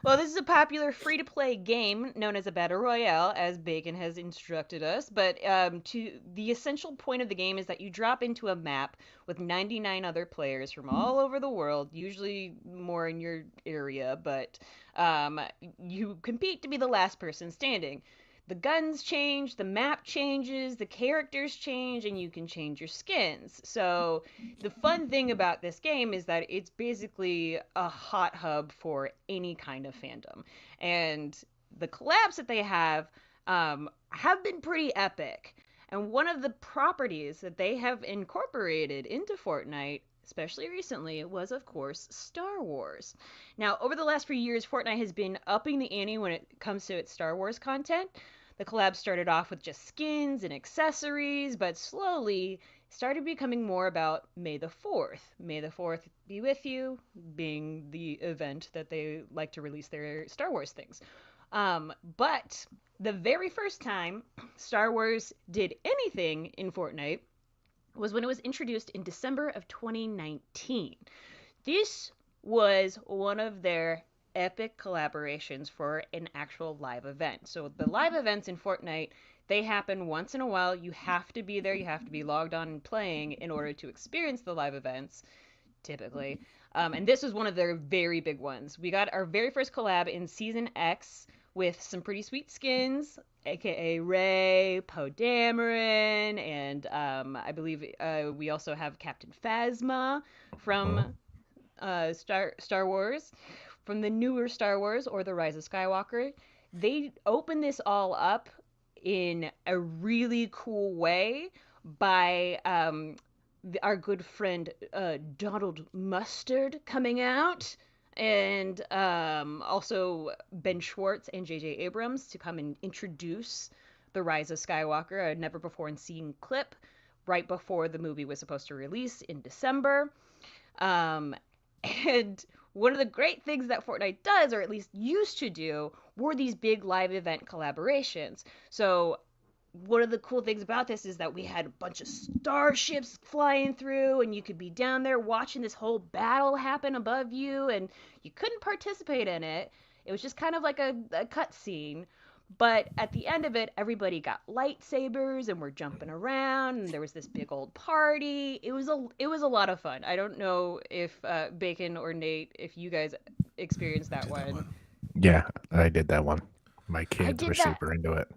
Well, this is a popular free-to-play game known as a battle royale, as Bacon has instructed us. But the essential point of the game is that you drop into a map with 99 other players from all over the world, usually more in your area, but you compete to be the last person standing. The guns change, the map changes, the characters change, and you can change your skins. So the fun thing about this game is that it's basically a hot hub for any kind of fandom. And the collabs that they have been pretty epic. And one of the properties that they have incorporated into Fortnite, especially recently, was, of course, Star Wars. Now, over the last few years, Fortnite has been upping the ante when it comes to its Star Wars content. The collab started off with just skins and accessories, but slowly started becoming more about May the 4th. May the 4th be with you, being the event that they like to release their Star Wars things. But the very first time Star Wars did anything in Fortnite was when it was introduced in December of 2019. This was one of their epic collaborations for an actual live event. So the live events in Fortnite, they happen once in a while. You have to be there. You have to be logged on and playing in order to experience the live events, typically. And this was one of their very big ones. We got our very first collab in Season X with some pretty sweet skins, aka Ray, Poe Dameron, and I believe we also have Captain Phasma from Star Wars, from the newer Star Wars or the Rise of Skywalker. They open this all up in a really cool way by our good friend Donald Mustard coming out, and also Ben Schwartz and J.J. Abrams to come and introduce the Rise of Skywalker, a never before seen clip right before the movie was supposed to release in December. And one of the great things that Fortnite does, or at least used to do, were these big live event collaborations. So one of the cool things about this is that we had a bunch of starships flying through, and you could be down there watching this whole battle happen above you, and you couldn't participate in it. It was just kind of like a cutscene. But at the end of it, everybody got lightsabers and we're jumping around, and there was this big old party. It was a lot of fun. I don't know if Bacon or Nate, if you guys experienced that one. Yeah, I did that one. My kids were super into it.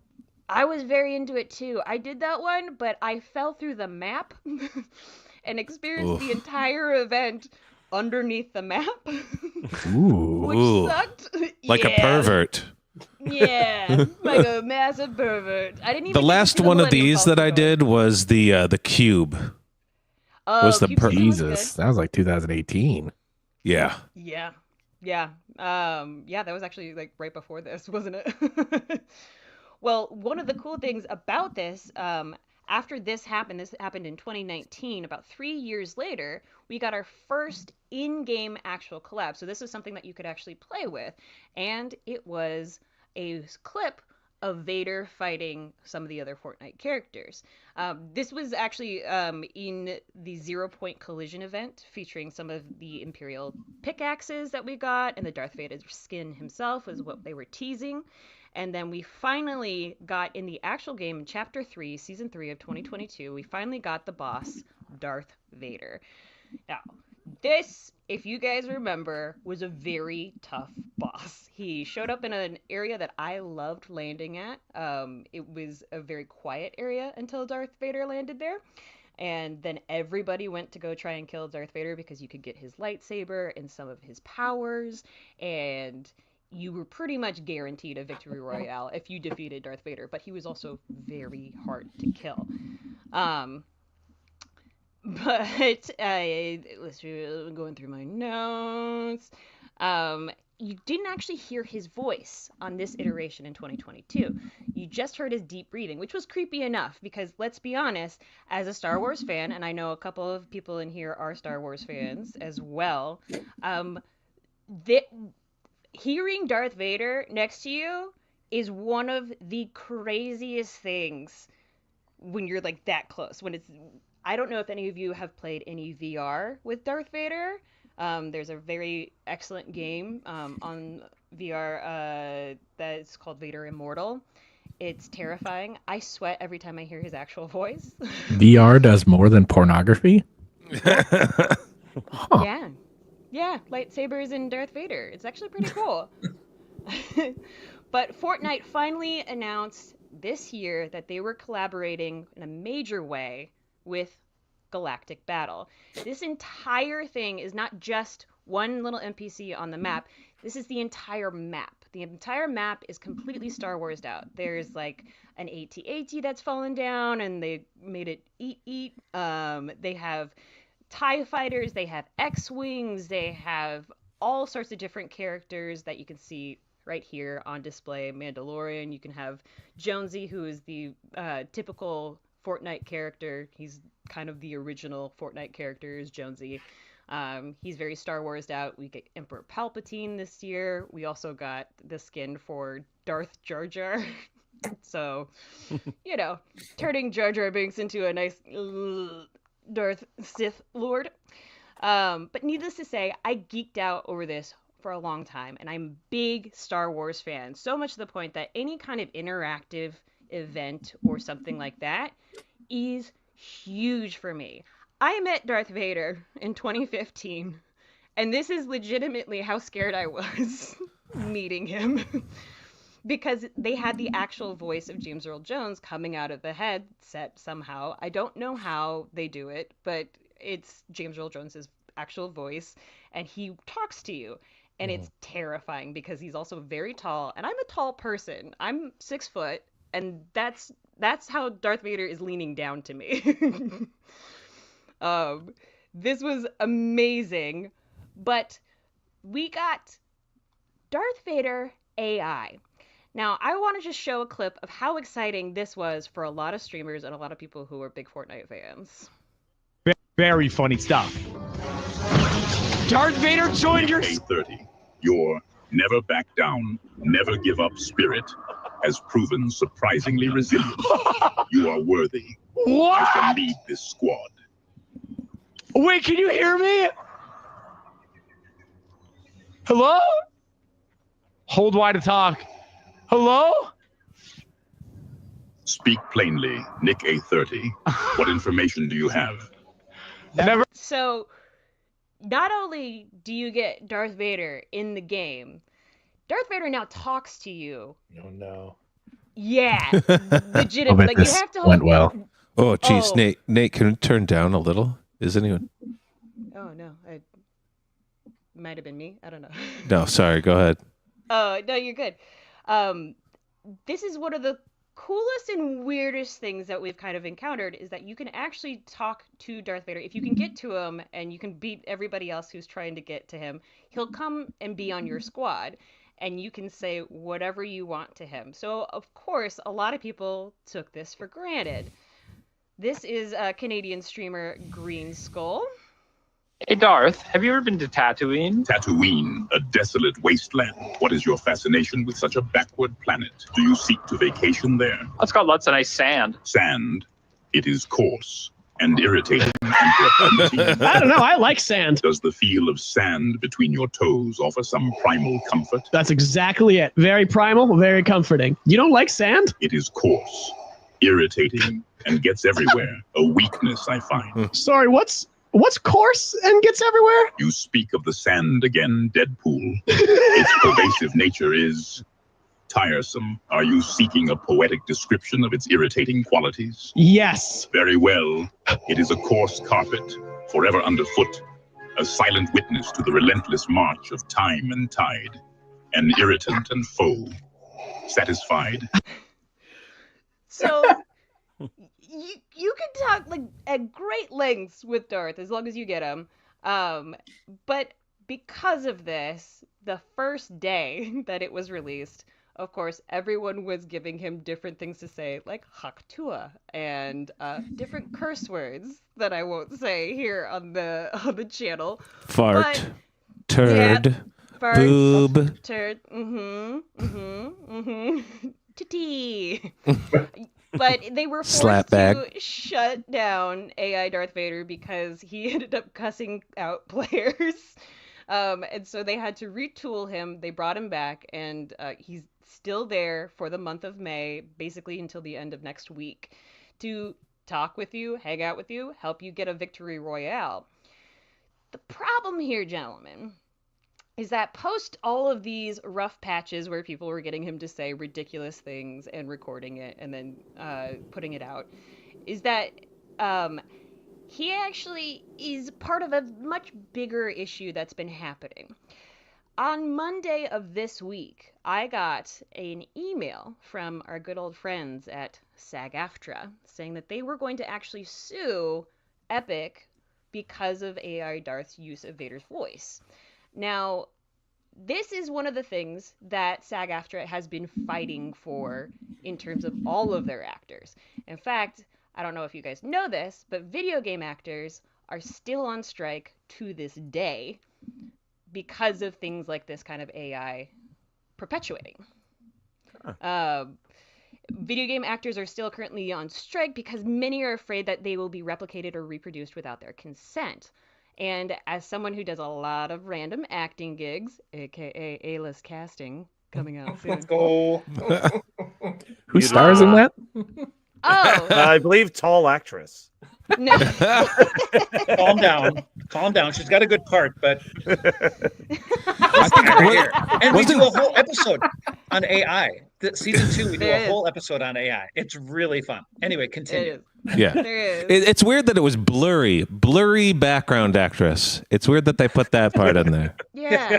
I was very into it too. I did that one, but I fell through the map and experienced the entire event underneath the map, which sucked. Like a pervert. Yeah, like a massive pervert. I didn't even. The last one of these that I did was the cube. Oh, was the Jesus, that was like 2018. Yeah. Yeah. Yeah. Yeah, that was actually like right before this, wasn't it? Well, one of the cool things about this, after this happened in 2019, about 3 years later, we got our first in-game actual collab. So this is something that you could actually play with. And it was a clip of Vader fighting some of the other Fortnite characters. This was actually in the 0 Point Collision event, featuring some of the Imperial pickaxes that we got, and the Darth Vader skin himself was what they were teasing. And then we finally got in the actual game in Chapter 3, Season 3 of 2022, we finally got the boss, Darth Vader. Now, this, if you guys remember, was a very tough boss. He showed up in an area that I loved landing at. It was a very quiet area until Darth Vader landed there. And then everybody went to go try and kill Darth Vader because you could get his lightsaber and some of his powers, and you were pretty much guaranteed a victory royale if you defeated Darth Vader, but he was also very hard to kill. But let's see, going through my notes. You didn't actually hear his voice on this iteration in 2022. You just heard his deep breathing, which was creepy enough because, let's be honest, as a Star Wars fan, and I know a couple of people in here are Star Wars fans as well, hearing Darth Vader next to you is one of the craziest things when you're like that close. I don't know if any of you have played any VR with Darth Vader. There's a very excellent game on VR that's called Vader Immortal. It's terrifying. I sweat every time I hear his actual voice. VR does more than pornography? Yeah. Yeah, lightsabers and Darth Vader. It's actually pretty cool. But Fortnite finally announced this year that they were collaborating in a major way with Galactic Battle. This entire thing is not just one little NPC on the map. This is the entire map. The entire map is completely Star Wars'd out. There's like an AT-AT that's fallen down, and they made it eat. They have TIE fighters, they have X-Wings, they have all sorts of different characters that you can see right here on display. Mandalorian, you can have Jonesy, who is the typical Fortnite character. He's kind of the original Fortnite character is Jonesy. He's very Star Wars'd out. We get Emperor Palpatine this year. We also got the skin for Darth Jar Jar. So, turning Jar Jar Binks into a nice Darth Sith Lord. But needless to say, I geeked out over this for a long time, and I'm a big Star Wars fan, so much to the point that any kind of interactive event or something like that is huge for me. I met Darth Vader in 2015, and this is legitimately how scared I was meeting him. Because they had the actual voice of James Earl Jones coming out of the headset somehow. I don't know how they do it, but it's James Earl Jones's actual voice, and he talks to you. And it's terrifying because he's also very tall, and I'm a tall person. I'm 6 foot, and that's how Darth Vader is leaning down to me. This was amazing, but we got Darth Vader AI. Now, I want to just show a clip of how exciting this was for a lot of streamers and a lot of people who are big Fortnite fans. Very funny stuff. Darth Vader joined your... A30, your never back down, never give up spirit has proven surprisingly resilient. You are worthy. What? You can lead this squad. Wait, can you hear me? Hello? Hold Y to talk. Hello? Speak plainly, Nick A30. What information do you have? Never. So, not only do you get Darth Vader in the game, Darth Vader now talks to you. Oh no. Yeah, legitimate. Like you have to went well. Oh, geez, Oh. Nate, can you turn down a little? Is anyone? Oh no, it might have been me. I don't know. No, sorry. Go ahead. Oh no, you're good. This is one of the coolest and weirdest things that we've kind of encountered is that you can actually talk to Darth Vader. If you can get to him and you can beat everybody else who's trying to get to him, he'll come and be on your squad and you can say whatever you want to him. So, of course, a lot of people took this for granted. This is a Canadian streamer, Green Skull. Hey Darth, have you ever been to Tatooine? Tatooine, a desolate wasteland. What is your fascination with such a backward planet? Do you seek to vacation there? It's got lots of nice sand. Sand. It is coarse and irritating. And I don't know. I like sand. does the feel of sand between your toes offer some primal comfort? That's exactly it. Very primal, very comforting. You don't like sand? It is coarse, irritating, and gets everywhere. A weakness, I find. Sorry, what's coarse and gets everywhere? You speak of the sand again, Deadpool. Its pervasive nature is tiresome. Are you seeking a poetic description of its irritating qualities? Yes. Very well. It is a coarse carpet, forever underfoot, a silent witness to the relentless march of time and tide, an irritant and foe. Satisfied? So you can talk like at great lengths with Darth as long as you get him. But because of this, the first day that it was released, of course, everyone was giving him different things to say, like Haktua and different curse words that I won't say here on the channel. Fart, But- turd, Fart, boob. turd, titty. But they were forced Slapback. to shut down AI Darth Vader because he ended up cussing out players. And so they had to retool him. They brought him back, and he's still there for the month of May, basically until the end of next week, to talk with you, hang out with you, help you get a victory royale. The problem here, gentlemen, is that post all of these rough patches where people were getting him to say ridiculous things and recording it and then putting it out, is that he actually is part of a much bigger issue that's been happening. On Monday of this week, I got an email from our good old friends at SAG-AFTRA saying that they were going to actually sue Epic because of AI Darth's use of Vader's voice. Now, this is one of the things that SAG-AFTRA has been fighting for in terms of all of their actors. In fact, I don't know if you guys know this, but video game actors are still on strike to this day because of things like this kind of AI perpetuating. Video game actors are still currently on strike because many are afraid that they will be replicated or reproduced without their consent. And as someone who does a lot of random acting gigs, aka A-list casting, coming out soon. Oh, Who You stars don't in know. that? Oh, I believe tall actress. no. calm down. Calm down. She's got a good part, but I think and we wasn't- do a whole episode on AI. Season 2, we do There a is. whole episode on AI. It's really fun. Anyway, It continue. is. yeah. There is. It's weird that it was blurry background actress. It's weird that they put that part in there. Yeah.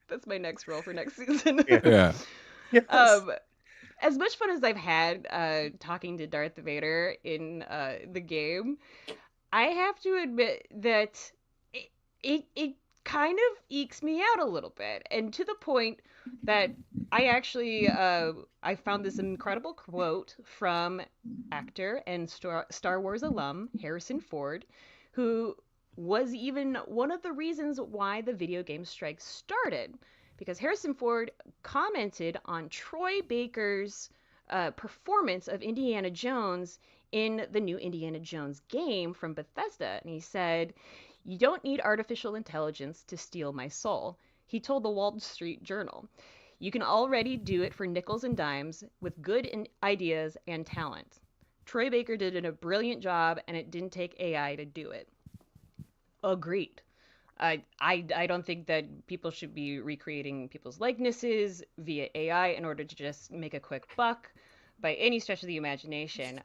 That's my next role for next season. Yeah. Yes. As much fun as I've had talking to Darth Vader in the game, I have to admit that it kind of ekes me out a little bit, and to the point that I actually I found this incredible quote from actor and Star Wars alum Harrison Ford, who was even one of the reasons why the video game strike started, because Harrison Ford commented on Troy Baker's performance of Indiana Jones in the new Indiana Jones game from Bethesda, and he said, "You don't need artificial intelligence to steal my soul," he told the Wall Street Journal. "You can already do it for nickels and dimes with good ideas and talent. Troy Baker did a brilliant job, and it didn't take AI to do it." Agreed. I don't think that people should be recreating people's likenesses via AI in order to just make a quick buck by any stretch of the imagination.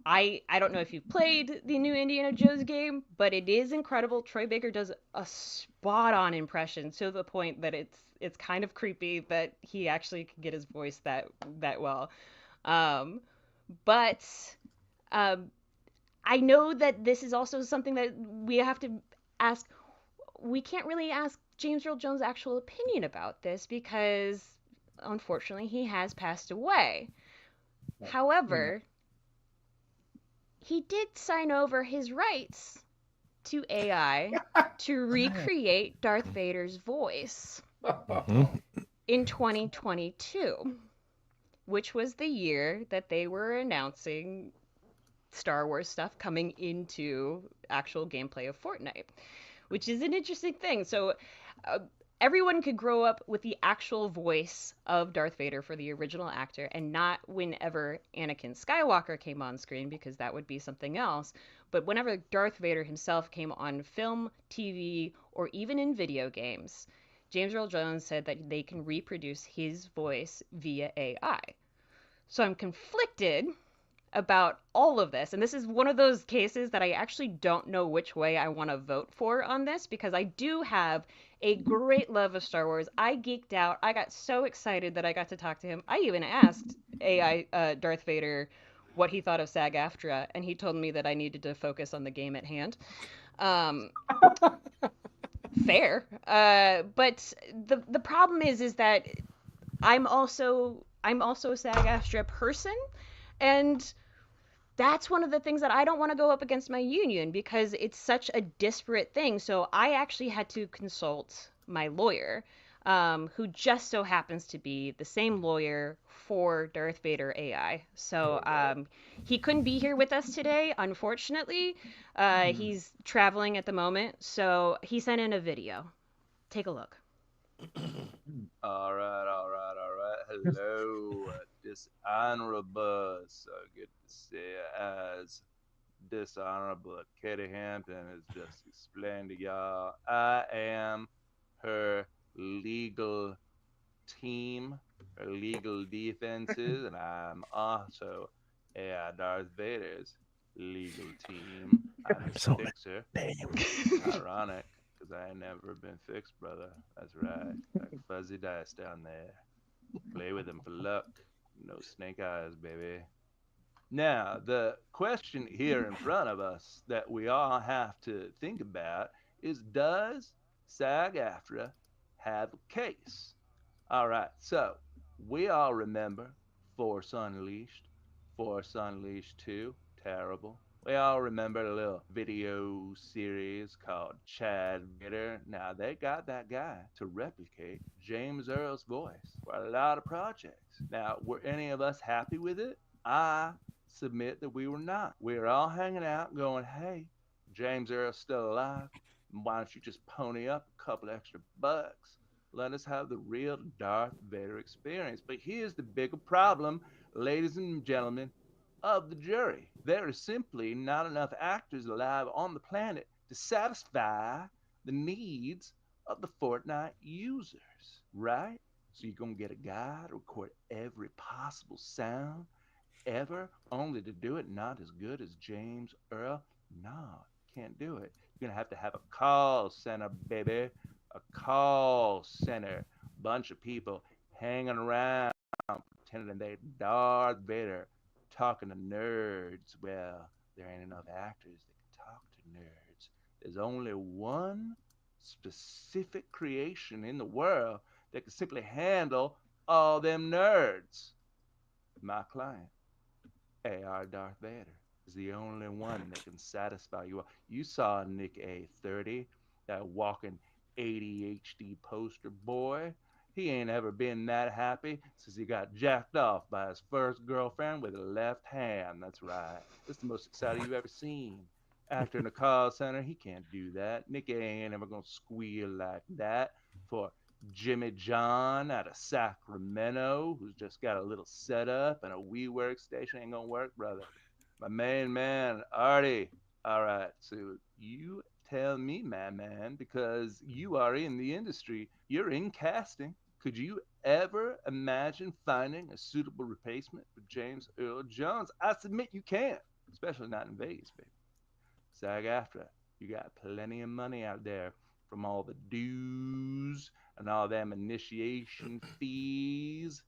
I don't know if you've played the new Indiana Jones game, but it is incredible. Troy Baker does a spot on impression to the point that it's kind of creepy that he actually can get his voice that well. But I know that this is also something that we have to ask. We can't really ask James Earl Jones' actual opinion about this because, unfortunately, he has passed away. However, he did sign over his rights to AI to recreate Darth Vader's voice in 2022, which was the year that they were announcing Star Wars stuff coming into actual gameplay of Fortnite, which is an interesting thing. So everyone could grow up with the actual voice of Darth Vader for the original actor and not whenever Anakin Skywalker came on screen, because that would be something else. But whenever Darth Vader himself came on film, TV, or even in video games, James Earl Jones said that they can reproduce his voice via AI. So I'm conflicted about all of this. And this is one of those cases that I actually don't know which way I want to vote for on this, because I do have a great love of Star Wars. I geeked out. I got so excited that I got to talk to him. I even asked AI Darth Vader what he thought of SAG-AFTRA, and he told me that I needed to focus on the game at hand. Fair. But the problem is that I'm also a SAG-AFTRA person, and that's one of the things that I don't want to go up against my union because it's such a disparate thing. So I actually had to consult my lawyer, who just so happens to be the same lawyer for Darth Vader AI. So he couldn't be here with us today, unfortunately. He's traveling at the moment, so he sent in a video. Take a look. All right. Hello, dishonorable. So good to see you. As dishonorable Katie Hampton has just explained to y'all, I am her legal team, her legal defenses, and I'm also Darth Vader's legal team. I'm his fixer. Ironic. Because I ain't never been fixed, brother. That's right. Like fuzzy dice down there. Play with them for luck. No snake eyes, baby. Now, the question here in front of us that we all have to think about is, does SAG-AFTRA have a case? All right, so we all remember Force Unleashed, Force Unleashed 2, terrible. We all remember a little video series called Chad Vader. Now, they got that guy to replicate James Earl's voice for a lot of projects. Now, were any of us happy with it? I submit that we were not. We were all hanging out going, hey, James Earl's still alive, why don't you just pony up a couple extra bucks? Let us have the real Darth Vader experience. But here's the bigger problem, ladies and gentlemen of the jury. There are simply not enough actors alive on the planet to satisfy the needs of the Fortnite users, right? So you're going to get a guy to record every possible sound ever, only to do it not as good as James Earl? No, can't do it. You're going to have a call center, baby. A call center. Bunch of people hanging around, pretending they're Darth Vader, talking to nerds. Well, there ain't enough actors that can talk to nerds. There's only one specific creation in the world that can simply handle all them nerds. My client, AR Darth Vader, is the only one that can satisfy you. You saw Nick A30, that walking ADHD poster boy. He ain't ever been that happy since he got jacked off by his first girlfriend with a left hand. That's right. This is the most exciting you've ever seen. Actor in a call center, he can't do that. Nick A ain't ever gonna squeal like that for Jimmy John out of Sacramento, who's just got a little setup and a wee workstation. Ain't gonna work, brother. My main man, Artie. All right, so you tell me, my man, because you are in the industry, you're in casting. Could you ever imagine finding a suitable replacement for James Earl Jones? I submit you can't, especially not in Vegas, baby. SAG-AFTRA, you got plenty of money out there from all the dues and all them initiation fees.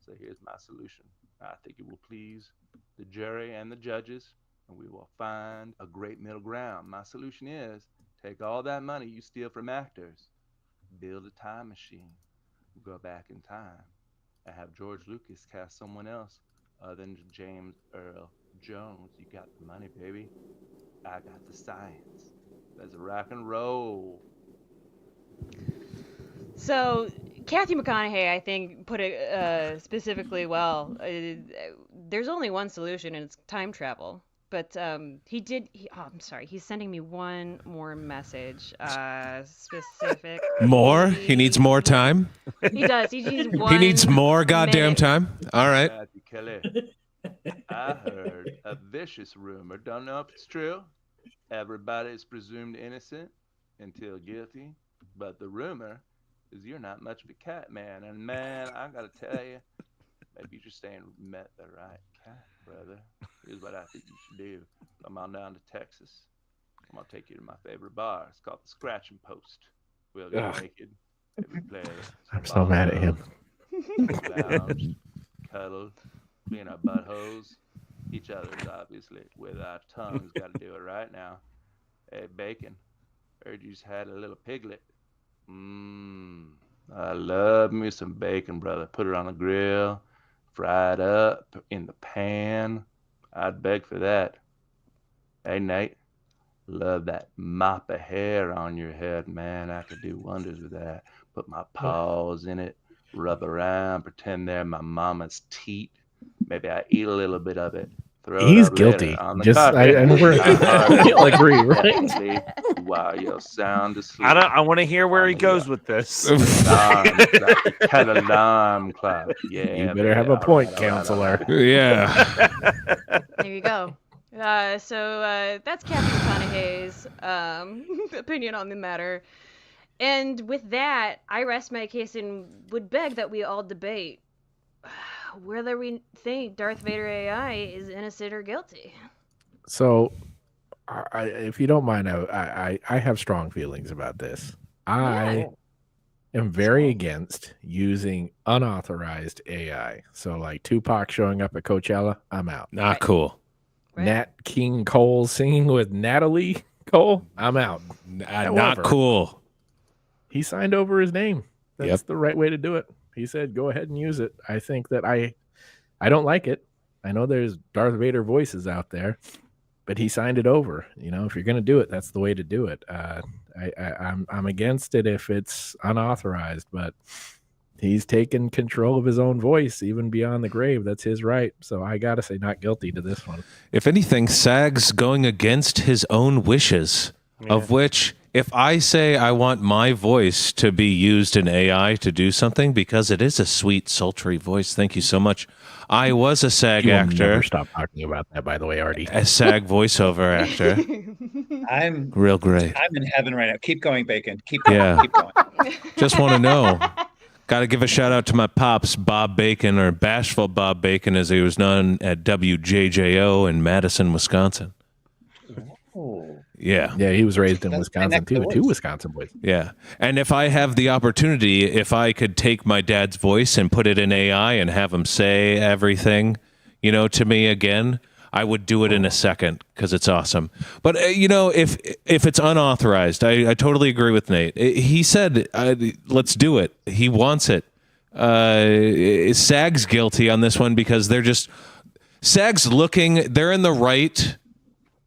So here's my solution. I think it will please the jury and the judges, and we will find a great middle ground. My solution is take all that money you steal from actors, build a time machine, go back in time, and have George Lucas cast someone else other than James Earl Jones. You got the money, baby. I got the science. Let's rock and roll. So, Kathy McConaughey, I think, put it specifically well. There's only one solution, and it's time travel. But I'm sorry. He's sending me one more message. Specific. More? He needs more time? He does. He needs one. He needs more goddamn minute. time? All right. Kathy Kelly, I heard a vicious rumor. Don't know if it's true. Everybody is presumed innocent until guilty. But the rumor is you're not much of a cat man. And man, I gotta tell you, maybe you just ain't met the right cat, brother. Here's what I think you should do. Come on down to Texas. I'm gonna take you to my favorite bar. It's called the Scratching Post. We'll get naked. We play. I'm so mad at him. Lounge, cuddle, clean our buttholes. Each other's, obviously, with our tongues. Got to do it right now. Hey, Bacon, heard you just had a little piglet. I love me some bacon, brother. Put it on the grill, fry it up in the pan. I'd beg for that. Hey, Nate, love that mop of hair on your head, man. I could do wonders with that. Put my paws in it, rub around, pretend they're my mama's teat. Maybe I eat a little bit of it. He's guilty. Just I never feel agree, right? While you're sound asleep. I want to hear where he goes with this. Had an alarm clock. Yeah, you better have a point, counselor. Yeah. There you go. So that's Kathy McConaughey's opinion on the matter. And with that, I rest my case and would beg that we all debate whether we think Darth Vader AI is innocent or guilty. So, if you don't mind, I have strong feelings about this. I am very against using unauthorized AI. So, like Tupac showing up at Coachella, I'm out. Not cool. Right. Nat King Cole singing with Natalie Cole, I'm out. Not cool. He signed over his name. That's the right way to do it. He said, go ahead and use it. I think that I don't like it. I know there's Darth Vader voices out there, but he signed it over. You know, if you're going to do it, that's the way to do it. I'm against it if it's unauthorized, but He's taken control of his own voice, even beyond the grave. That's his right. So I got to say not guilty to this one. If anything, SAG's going against his own wishes, of which, if I say I want my voice to be used in AI to do something, because it is a sweet, sultry voice. Thank you so much. I was a SAG You will actor. never stop talking about that, by the way, Artie. A SAG voiceover actor. I'm Real great. I'm in heaven right now. Keep going, Bacon. Keep going. Yeah. Keep going. Just want to know. Got to give a shout out to my pops, Bob Bacon, or Bashful Bob Bacon, as he was known at WJJO in Madison, Wisconsin. Oh. Yeah. Yeah, he was raised in That's Wisconsin, neck of too, the with two woods. Wisconsin boys. Yeah. And if I have the opportunity, if I could take my dad's voice and put it in AI and have him say everything, to me again, I would do it in a second because it's awesome. But, if it's unauthorized, I totally agree with Nate. He said, let's do it. He wants it. SAG's guilty on this one because SAG's they're in the right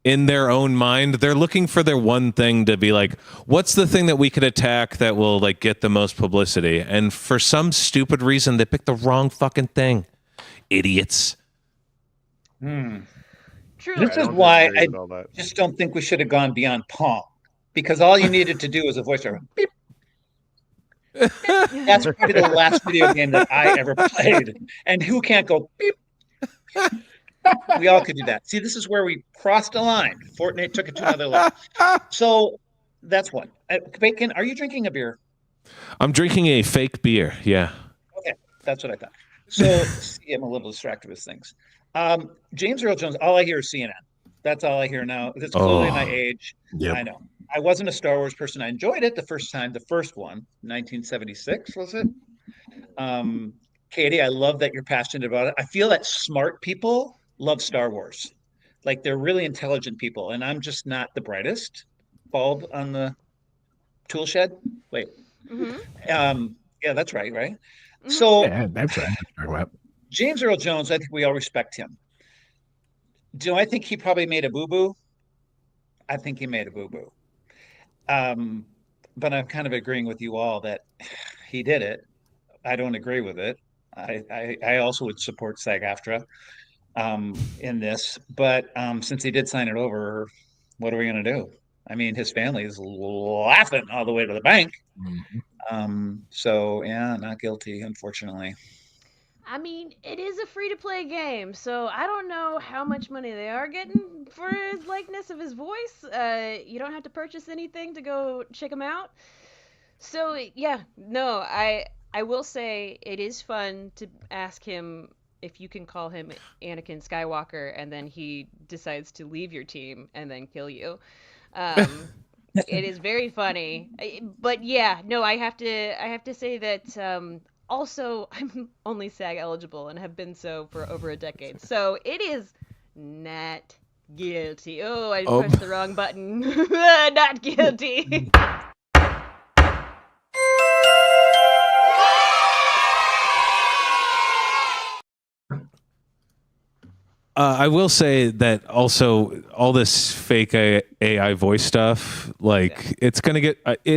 in their own mind. They're looking for their one thing to be like, what's the thing that we could attack that will like get the most publicity? And for some stupid reason, they picked the wrong fucking thing. Idiots. True. This is why I just don't think we should have gone beyond Pong, because all you needed to do was a voiceover. Beep. That's probably the last video game that I ever played. And who can't go beep? We all could do that. See, this is where we crossed a line. Fortnite took it to another level. So that's one. Bacon, are you drinking a beer? I'm drinking a fake beer. Yeah. Okay, that's what I thought. So see, I'm a little distracted with things. James Earl Jones, all I hear is CNN. That's all I hear now. It's clearly my age. Yep. I know. I wasn't a Star Wars person. I enjoyed it the first one, 1976, was it? Katie, I love that you're passionate about it. I feel that smart people love Star Wars. Like they're really intelligent people, and I'm just not the brightest bulb on the tool shed. Wait. Mm-hmm. Yeah, that's right, right? Mm-hmm. So Yeah, that's right. James Earl Jones, I think we all respect him. Do I think he probably made a boo-boo? I think he made a boo-boo. But I'm kind of agreeing with you all that he did it. I don't agree with it. I also would support SAG-AFTRA in this, but since he did sign it over, what are we going to do? I mean, his family is laughing all the way to the bank. So yeah, not guilty, unfortunately. I mean, it is a free-to-play game, so I don't know how much money they are getting for his likeness of his voice. You don't have to purchase anything to go check him out. So yeah, no, I will say it is fun to ask him if you can call him Anakin Skywalker, and then he decides to leave your team and then kill you. It is very funny, but yeah, no, I have to say that. Also, I'm only SAG eligible and have been so for over a decade. So it is not guilty. Oh, I pressed the wrong button. Not guilty. I will say that also all this fake AI voice stuff, like it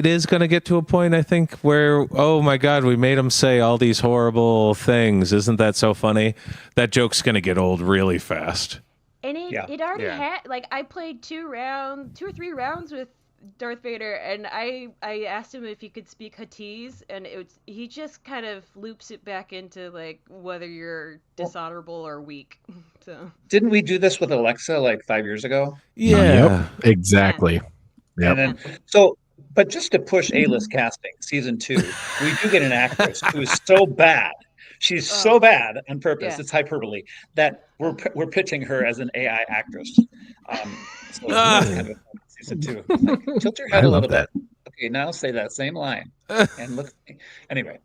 is going to get to a point, I think, where, oh my God, we made him say all these horrible things. Isn't that so funny? That joke's going to get old really fast. And it already had, like, I played 2 or 3 rounds with Darth Vader, and I asked him if he could speak Huttese, and he just kind of loops it back into like whether you're dishonorable or weak. So didn't we do this with Alexa like 5 years ago? Yeah, yep, exactly. Yep. And then, but just to push A-list casting, season 2, we do get an actress who is so bad. She's so bad on purpose. Yeah. It's hyperbole that we're pitching her as an AI actress. So kind of season 2. Like, tilt your head a little bit. Okay, now say that same line and look. Anyway,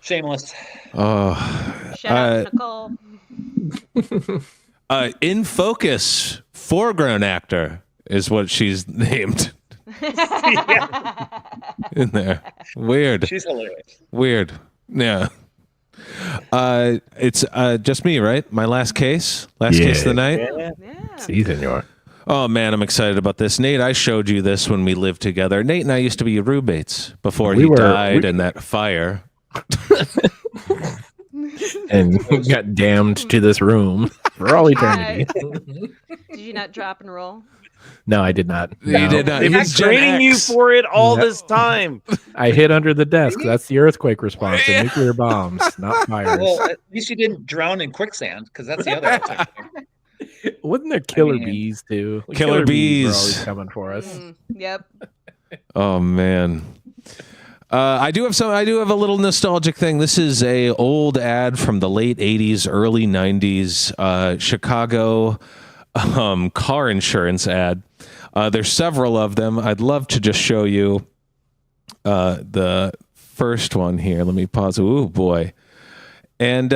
shameless. Shout out to Nicole. In focus, foreground actor is what she's named. In there, weird. She's hilarious. Weird. Yeah. It's just me, right? My last case of the night. Yeah. Sí, senor. Oh man, I'm excited about this. Nate, I showed you this when we lived together. Nate and I used to be roommates before he died in that fire. and got damned to this room for all eternity. Did you not drop and roll? No, I did not. You No. did not. They've He been was Gen training you X. for it all Yep. this time. I hid under the desk. That's the earthquake response to nuclear bombs, not fires. Well, at least you didn't drown in quicksand, because that's the other alternative. Wasn't there killer mean, bees too? Killer were bees. always coming for us. Yep. Oh man. I do have a little nostalgic thing. This is a old ad from the late 80s, early 90s, Chicago car insurance ad. There's several of them. I'd love to just show you the first one here. Let me pause. Ooh boy. And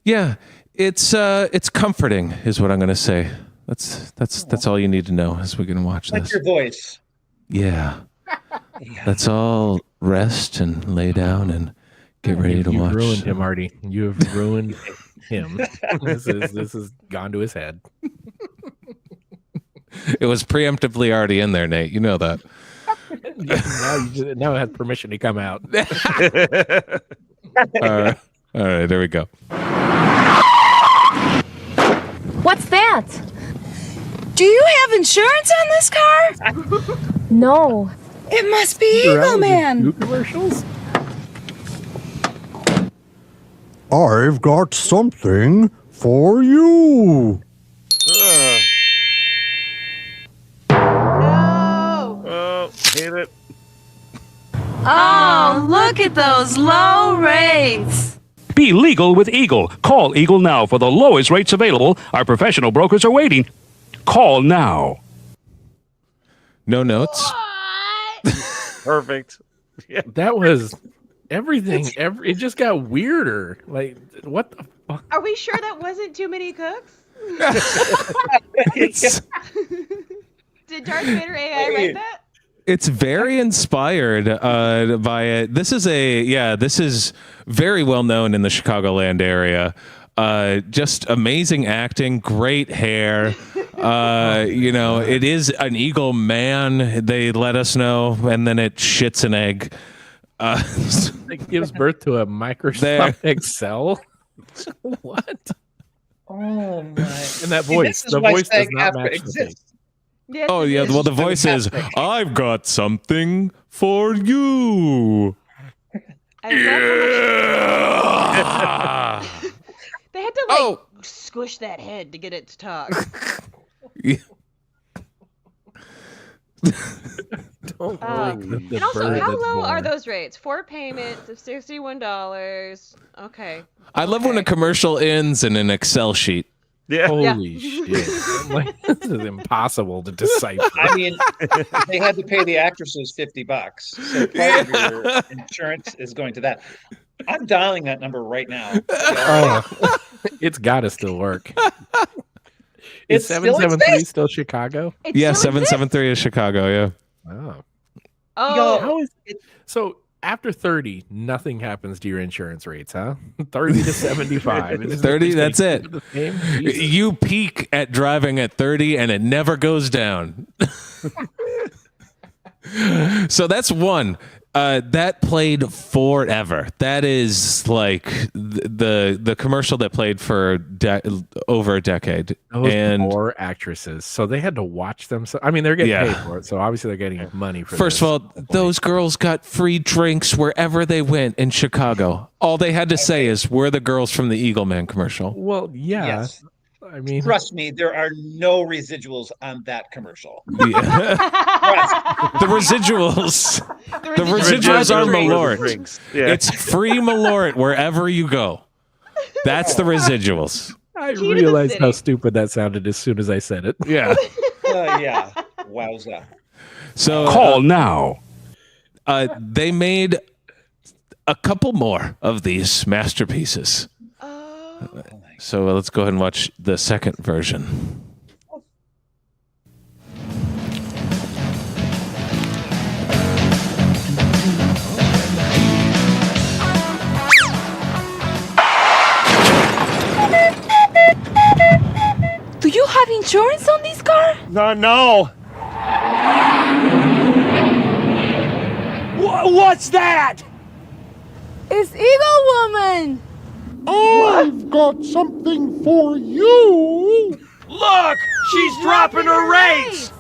yeah, it's comforting is what I'm going to say. That's all you need to know as we can watch Like this. your voice. Yeah. Let's all rest and lay down and get ready to You've watch. ruined him, Artie. You have ruined him. This has gone to his head. It was preemptively already in there, Nate. You know that. now it has permission to come out. All right, there we go. What's that? Do you have insurance on this car? No. It must be Eagle Man. New commercials? I've got something for you. Oh, hit it. Oh, look at those low rates. Be legal with Eagle. Call Eagle now for the lowest rates available. Our professional brokers are waiting. Call now. No notes. Perfect. Yeah. That was everything. It just got weirder. Like, what the fuck? Are we sure that wasn't Too Many Cooks? Did Darth Vader AI write that? It's very inspired by it. This is very well known in the Chicagoland area. Just amazing acting, great hair. It is an Eagle Man. They let us know, and then it shits an egg. It gives birth to a Microsoft Excel. What? Oh my! And that voice, the voice does not match the face. Yes, Oh it yeah, is. well the voice is, I've got something for you. I love how much- They had to squish that head to get it to talk. Don't and also, how low are those rates? 4 payments of $61. Okay. I love when a commercial ends in an Excel sheet. Yeah. Holy shit. I'm like, this is impossible to decipher. I mean, they had to pay the actresses $50, so part of your insurance is going to that. I'm dialing that number right now. Oh, it's got to still work. Is It still 773 exists. still Chicago? It Yeah, still exists. 773 is Chicago. Yeah. Oh. Oh, How is so after 30, nothing happens to your insurance rates, huh? 30 to 75. It just- 30. just That's stays it. the same? Jesus. You peak at driving at 30, and it never goes down. So that's one. That played forever. That is like the commercial that played for over a decade. Those And poor actresses. So they had to watch them. I mean, they're getting Yeah. paid for it. So obviously they're getting money for first this. of all, those girls got free drinks wherever they went in Chicago. All they had to say is, "We're the girls from the Eagle Man commercial." Well, yeah. Yes. I mean, Trust me, there are no residuals on that commercial. Yeah. The residuals. The residuals are Malort. Drinks. Yeah. It's free Malort wherever you go. That's the residuals. I Key to the realized how city. stupid that sounded as soon as I said it. Yeah. Yeah. Wowza. So Call now. they made a couple more of these masterpieces. Oh. So let's go ahead and watch the second version. Do you have insurance on this car? No. What's that? It's Eagle Woman! I've got something for you. Look, she's dropping her rates.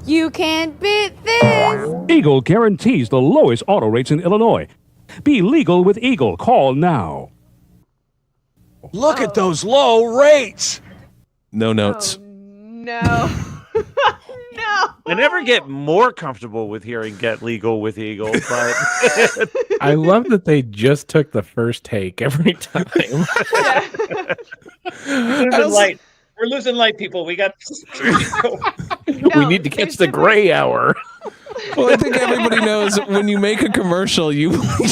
You can't beat this! Eagle guarantees the lowest auto rates in Illinois. Be legal with Eagle. Call now. Look at those low rates. No notes. No. No. I never get more comfortable with hearing "Get Legal with Eagle," but I love that they just took the first take every time. We're losing light, people. We got. We need to catch the gray hour. Well, I think everybody knows when you make a commercial, you want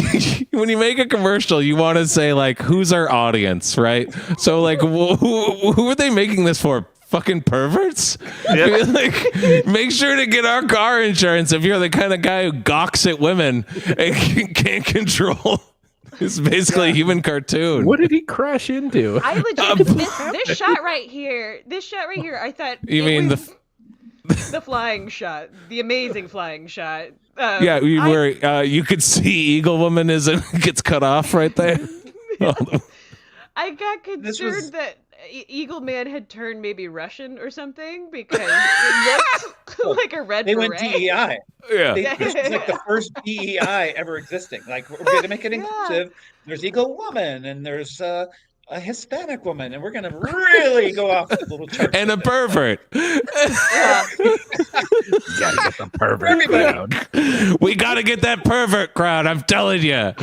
to say like, who's our audience, right? So like, who are they making this for? Fucking perverts? Yep. Like, make sure to get our car insurance if you're the kind of guy who gawks at women and can't control. It's basically a human cartoon. What did he crash into? I legit this shot right here. I thought You mean the flying shot, the amazing flying shot. Yeah, where you could see Eagle Woman gets cut off right there. I got concerned that Eagle Man had turned maybe Russian or something because it looked like a red They beret. went DEI. Yeah. This is like the first DEI ever existing. Like, we're going to make it inclusive. There's Eagle Woman, and there's a Hispanic woman, and we're going to really go off the little chart. And a pervert. Gotta get the pervert crowd. We gotta get that pervert crowd. I'm telling you, they're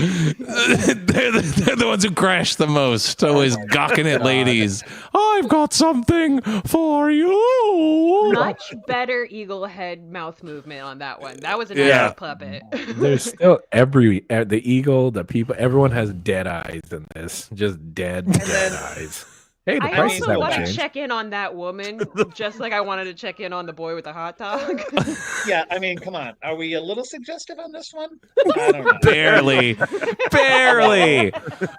the ones who crash the most. Always gawking at ladies. I've got something for you. Much better eagle head mouth movement on that one. That was an actual puppet. There's still the eagle, the people, everyone has dead eyes in this. Just dead eyes. Hey, the I prices also haven't want to changed. check in on that woman, just like I wanted to check in on the boy with the hot dog. Yeah, I mean, come on. Are we a little suggestive on this one? I don't know. Barely.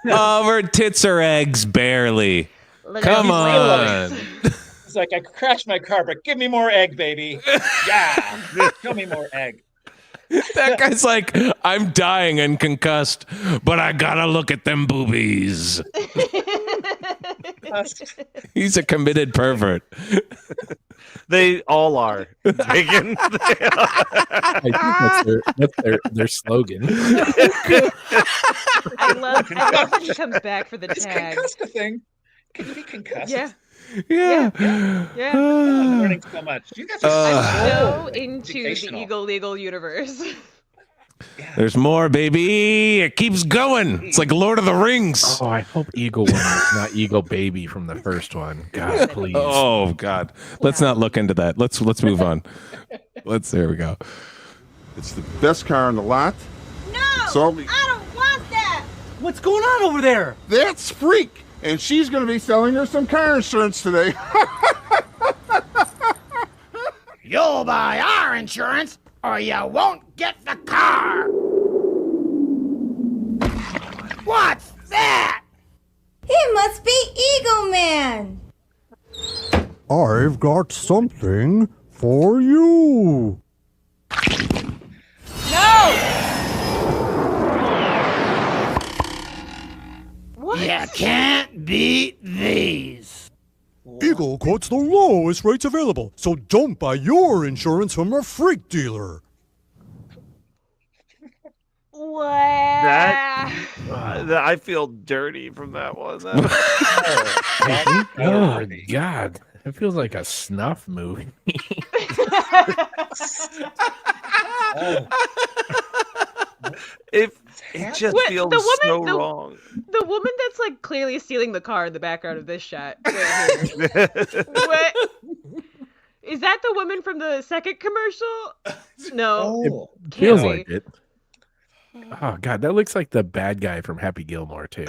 Her tits are eggs. Barely. Come on. It's like, I crashed my car, but give me more egg, baby. Yeah, show me more egg. That guy's like, I'm dying and concussed, but I gotta look at them boobies. He's a committed pervert. they all are. Megan. I think that's their slogan. I love when he comes back for the tag. Concussed a thing. Can you be concussed? Yeah. Yeah. I'm learning so much. You guys are so into the Eagle Legal universe. There's more, baby. It keeps going. It's like Lord of the Rings. Oh, I hope Eagle Woman is not Eagle Baby from the first one. God, please. Oh God. Let's not look into that. Let's move on. There we go. It's the best car on the lot. No! So I don't want that! What's going on over there? that's Freak, and she's going to be selling her some car insurance today. You'll buy our insurance, or you won't get the car. What's that? He must be Eagle Man! I've got something for you. No! What? You can't beat these. Eagle quotes the lowest rates available, so don't buy your insurance from a freak dealer. What? I feel dirty from that one. Oh, God. It feels like a snuff movie. It just feels so wrong. The woman that's like clearly stealing the car in the background of this shot. Right here. What? Is that the woman from the second commercial? No. It feels like it. Oh, God. That looks like the bad guy from Happy Gilmore, too.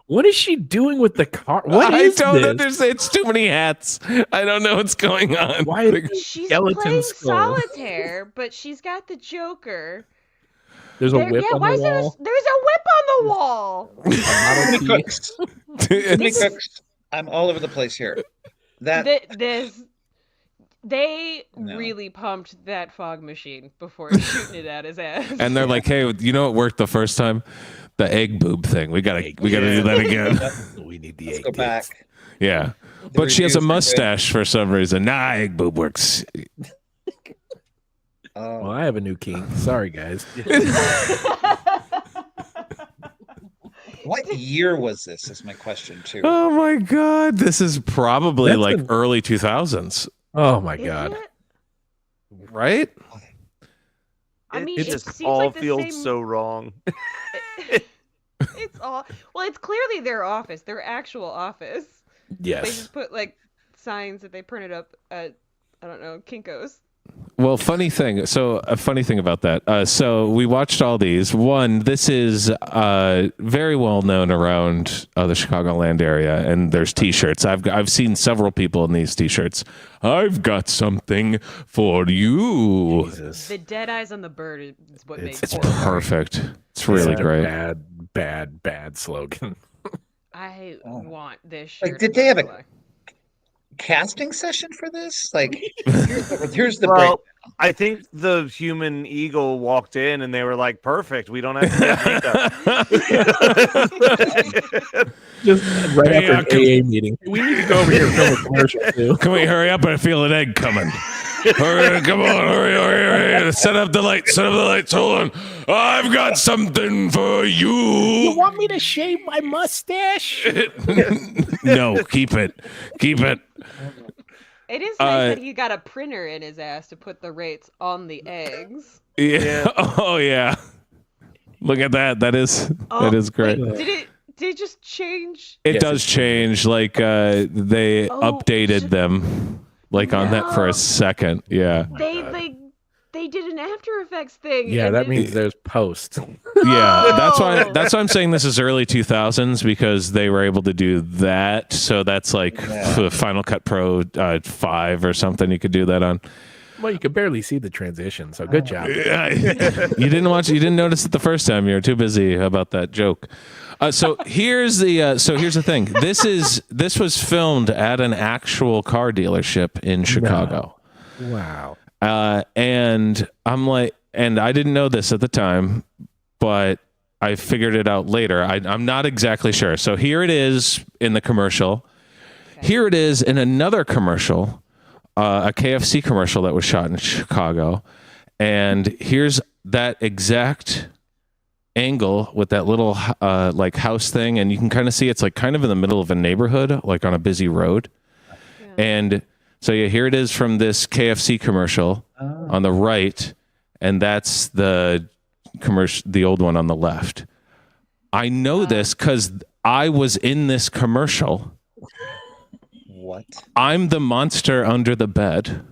What is she doing with the car? What I is don't this? understand. It's too many hats. I don't know what's going on. Why is She's skeleton playing skull? solitaire, but she's got the Joker. There's a whip on why the is there wall. there's a whip on the wall. Too many cooks. Too many cooks. I'm all over the place here. That There's They really pumped that fog machine before shooting it at his ass. And they're like, hey, you know what worked the first time? The egg boob thing. We gotta do that again. We need the Let's egg go back. Yeah. But she has a mustache for some reason. Nah, egg boob works. Well, I have a new kink. Sorry, guys. What year was this? Is my question too. Oh my god, this is probably That's like been- early 2000s, Oh my god. right? I mean, it it just seems all like the feels same- so wrong. It's all well. It's clearly their office, their actual office. They Yes. just put like signs that they printed up at I don't know Kinko's. Well, funny thing. So a funny thing about that. So we watched all these. One, this is very well known around the Chicagoland area, and there's T-shirts. I've seen several people in these T-shirts. I've got something for you. The dead eyes on the bird is what makes It's it. perfect. It's really It's a great. bad slogan. I want this shirt. Like, did they have a casting session for this? Like, here's the Well, I think the human eagle walked in and they were like, perfect. We don't have to get makeup. Just right Hey, after an AA meeting. We need to go over here and film a commercial too. Can we hurry up? I feel an egg coming. Hurry, come on, hurry. Set up the lights. Hold on. I've got something for you. You want me to shave my mustache? No, keep it. It is nice that he got a printer in his ass to put the rates on the eggs. Yeah. Oh yeah. Look at that. That is great. Wait, did it just change? It does change. Like they updated them. Like on that for a second. Yeah. They did an After Effects thing. Yeah, and that it- means there's post. Yeah, that's why I'm saying this is early 2000s because they were able to do that. So that's like Final Cut Pro 5 or something. You could do that on. Well, you could barely see the transition, so good job. You didn't notice it the first time. You were too busy about that joke. So here's the thing. This was filmed at an actual car dealership in Chicago. Wow. And I'm like, and I didn't know this at the time, but I figured it out later. I'm not exactly sure. So here it is in the commercial. Okay. Here it is in another commercial, a KFC commercial that was shot in Chicago. And here's that exact angle with that little like house thing. And you can kind of see it's like kind of in the middle of a neighborhood, like on a busy road. Yeah. And so yeah, here it is from this KFC commercial on the right, and that's the commercial, the old one on the left. I know this because I was in this commercial. What? I'm the monster under the bed.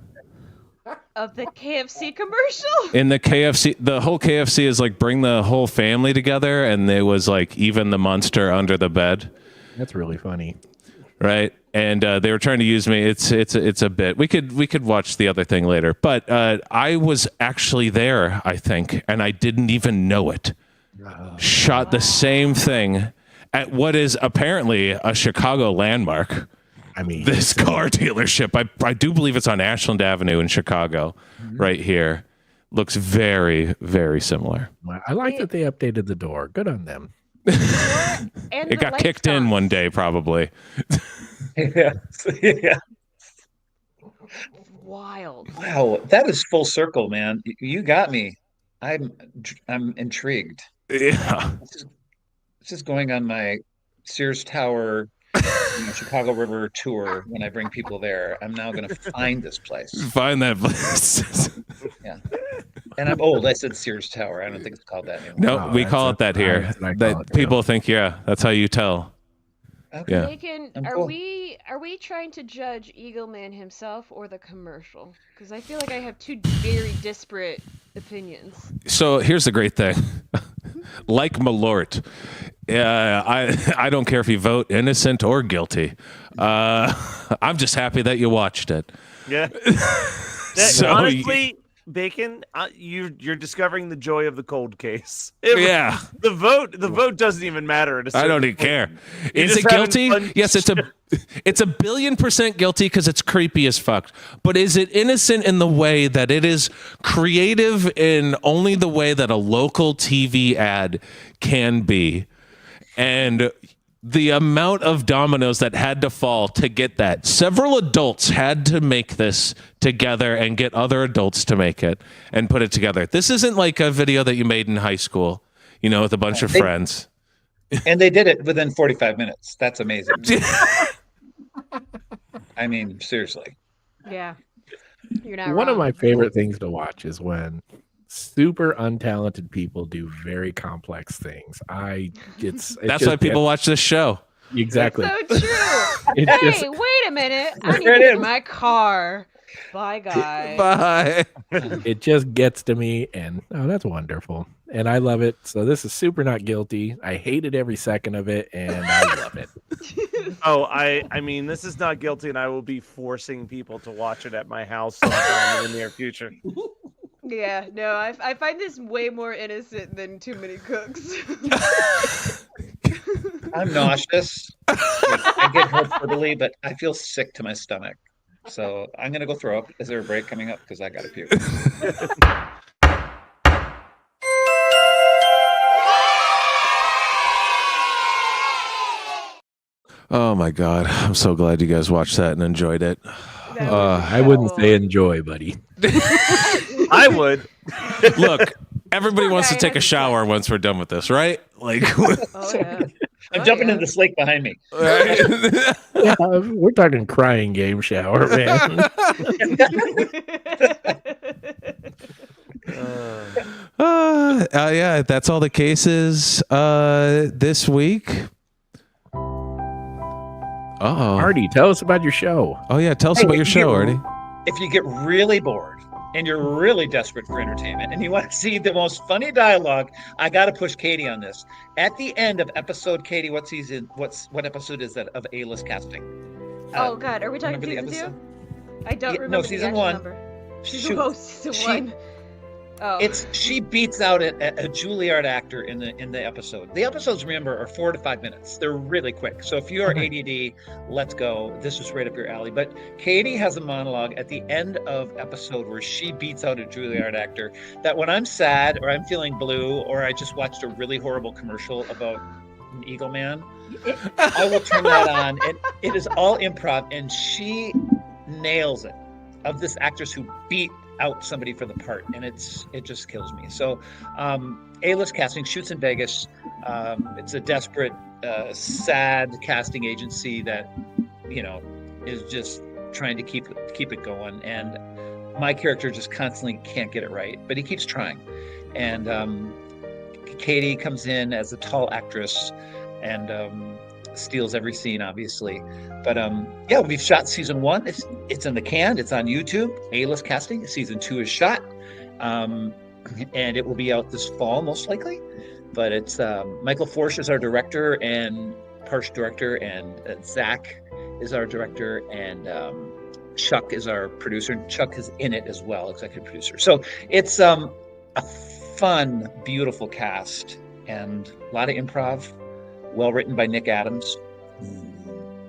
Of the KFC commercial? In the KFC, the whole KFC is like bring the whole family together, and it was like even the monster under the bed. That's really funny. Right. And they were trying to use me. It's a bit. We could watch the other thing later. But I was actually there, I think, and I didn't even know it. Shot the same thing at what is apparently a Chicago landmark. I mean, this car dealership. I do believe it's on Ashland Avenue in Chicago, right here. Looks very, very similar. I like that they updated the door. Good on them. It got kicked in one day, probably. Yeah. Wild. Wow, that is full circle, man. You got me. I'm intrigued. Yeah. This is going on my Sears Tower, Chicago River tour when I bring people there. I'm now going to find this place. Find that place. Yeah. And I'm old. I said Sears Tower. I don't think it's called that anymore. No, we call it that here. That people think, yeah, that's how you tell. Okay. Yeah. Bacon, are we trying to judge Eagle Man himself or the commercial? Because I feel like I have two very disparate opinions. So here's the great thing. Like Malort, I don't care if you vote innocent or guilty. I'm just happy that you watched it. Yeah. So honestly, Bacon, you're discovering the joy of the cold case. Yeah. The vote doesn't even matter. I don't even care. Is it guilty? Yes, it's a 1,000,000,000% guilty because it's creepy as fuck. But is it innocent in the way that it is creative in only the way that a local TV ad can be? And the amount of dominoes that had to fall to get that. Several adults had to make this together and get other adults to make it and put it together. This isn't like a video that you made in high school, with a bunch of friends. And they did it within 45 minutes. That's amazing. I mean, seriously. Yeah. You're not One of wrong. my favorite things to watch is when super untalented people do very complex things. That's why people watch this show. Exactly. So true. It's Hey, just- wait a minute. I need There to it get is. my car. Bye, guys. Bye. It just gets to me, and that's wonderful, and I love it. So this is super not guilty. I hated every second of it, and I love it. Oh, I mean, this is not guilty, and I will be forcing people to watch it at my house sometime in the near future. Yeah, no, I find this way more innocent than Too Many Cooks. I'm nauseous. I get hyperbole, but I feel sick to my stomach. So I'm going to go throw up. Is there a break coming up? Because I got to puke. Oh my God. I'm so glad you guys watched that and enjoyed it. I wouldn't say enjoy, buddy. I would. Look, everybody wants to take a shower once we're done with this, right? Like, I'm jumping in this lake behind me. Yeah, we're talking crying game shower, man. Yeah, that's all the cases this week. Uh-oh. Artie, tell us about your show. Oh, yeah, tell us Hey, about your if you show, get- Artie. If you get really bored and you're really desperate for entertainment and you want to see the most funny dialogue, I got to push Katie on this. At the end of episode, Katie, what episode is that of A-list casting? Oh God, are we talking remember the season 2? episode? I don't Yeah, remember no, the season actual 1. number. Shoot. Oh, season 1. Oh. She beats out a Juilliard actor in the episode. The episodes, remember, are 4 to 5 minutes. They're really quick. So if you are ADD, let's go. This is right up your alley. But Katie has a monologue at the end of episode where she beats out a Juilliard actor that when I'm sad or I'm feeling blue or I just watched a really horrible commercial about an Eagle Man, I will turn that on. And it is all improv, and she nails it, of this actress who beat out somebody for the part, and it just kills me. So A-list casting shoots in Vegas. It's a desperate sad casting agency that is just trying to keep it going, and my character just constantly can't get it right, but he keeps trying. And Katie comes in as a tall actress and steals every scene, obviously. But yeah, we've shot season 1. It's in the can. It's on YouTube. A-list casting. Season 2 is shot, and it will be out this fall, most likely. But it's Michael Forsch is our director and Parsh director, and Zach is our director, and Chuck is our producer. And Chuck is in it as well, executive producer. So it's a fun, beautiful cast and a lot of improv. Well written by Nick Adams.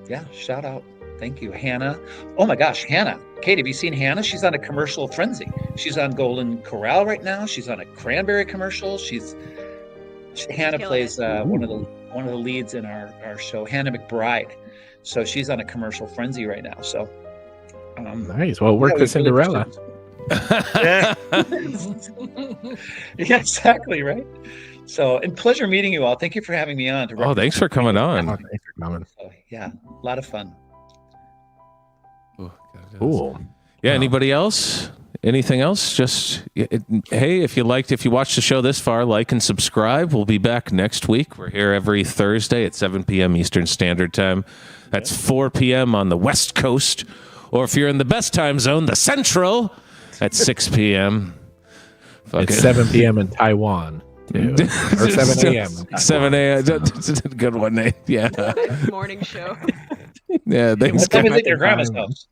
Yeah, shout out. Thank you, Hannah. Oh my gosh, Hannah. Katie, have you seen Hannah? She's on a commercial frenzy. She's on Golden Corral right now. She's on a cranberry commercial. Hannah plays one of the leads in our show, Hannah McBride. So she's on a commercial frenzy right now. So Nice. Well, work yeah, with we really Cinderella. Yeah, exactly, right? So, and pleasure meeting you all. Thank you for having me on. Oh, thanks for coming on. Thanks for coming. So, yeah, a lot of fun. Cool. Yeah, anybody else? Anything else? Hey, if you watched the show this far, like and subscribe. We'll be back next week. We're here every Thursday at 7 p.m. Eastern Standard Time. That's 4 p.m. on the West Coast. Or if you're in the best time zone, the Central, at 6 p.m. It's 7 p.m. in Taiwan. Too. Or 7 a.m. 7 a.m. Good one, Nate. Yeah. Morning show. Yeah. Thanks, What time is guys. it at your grandma's house?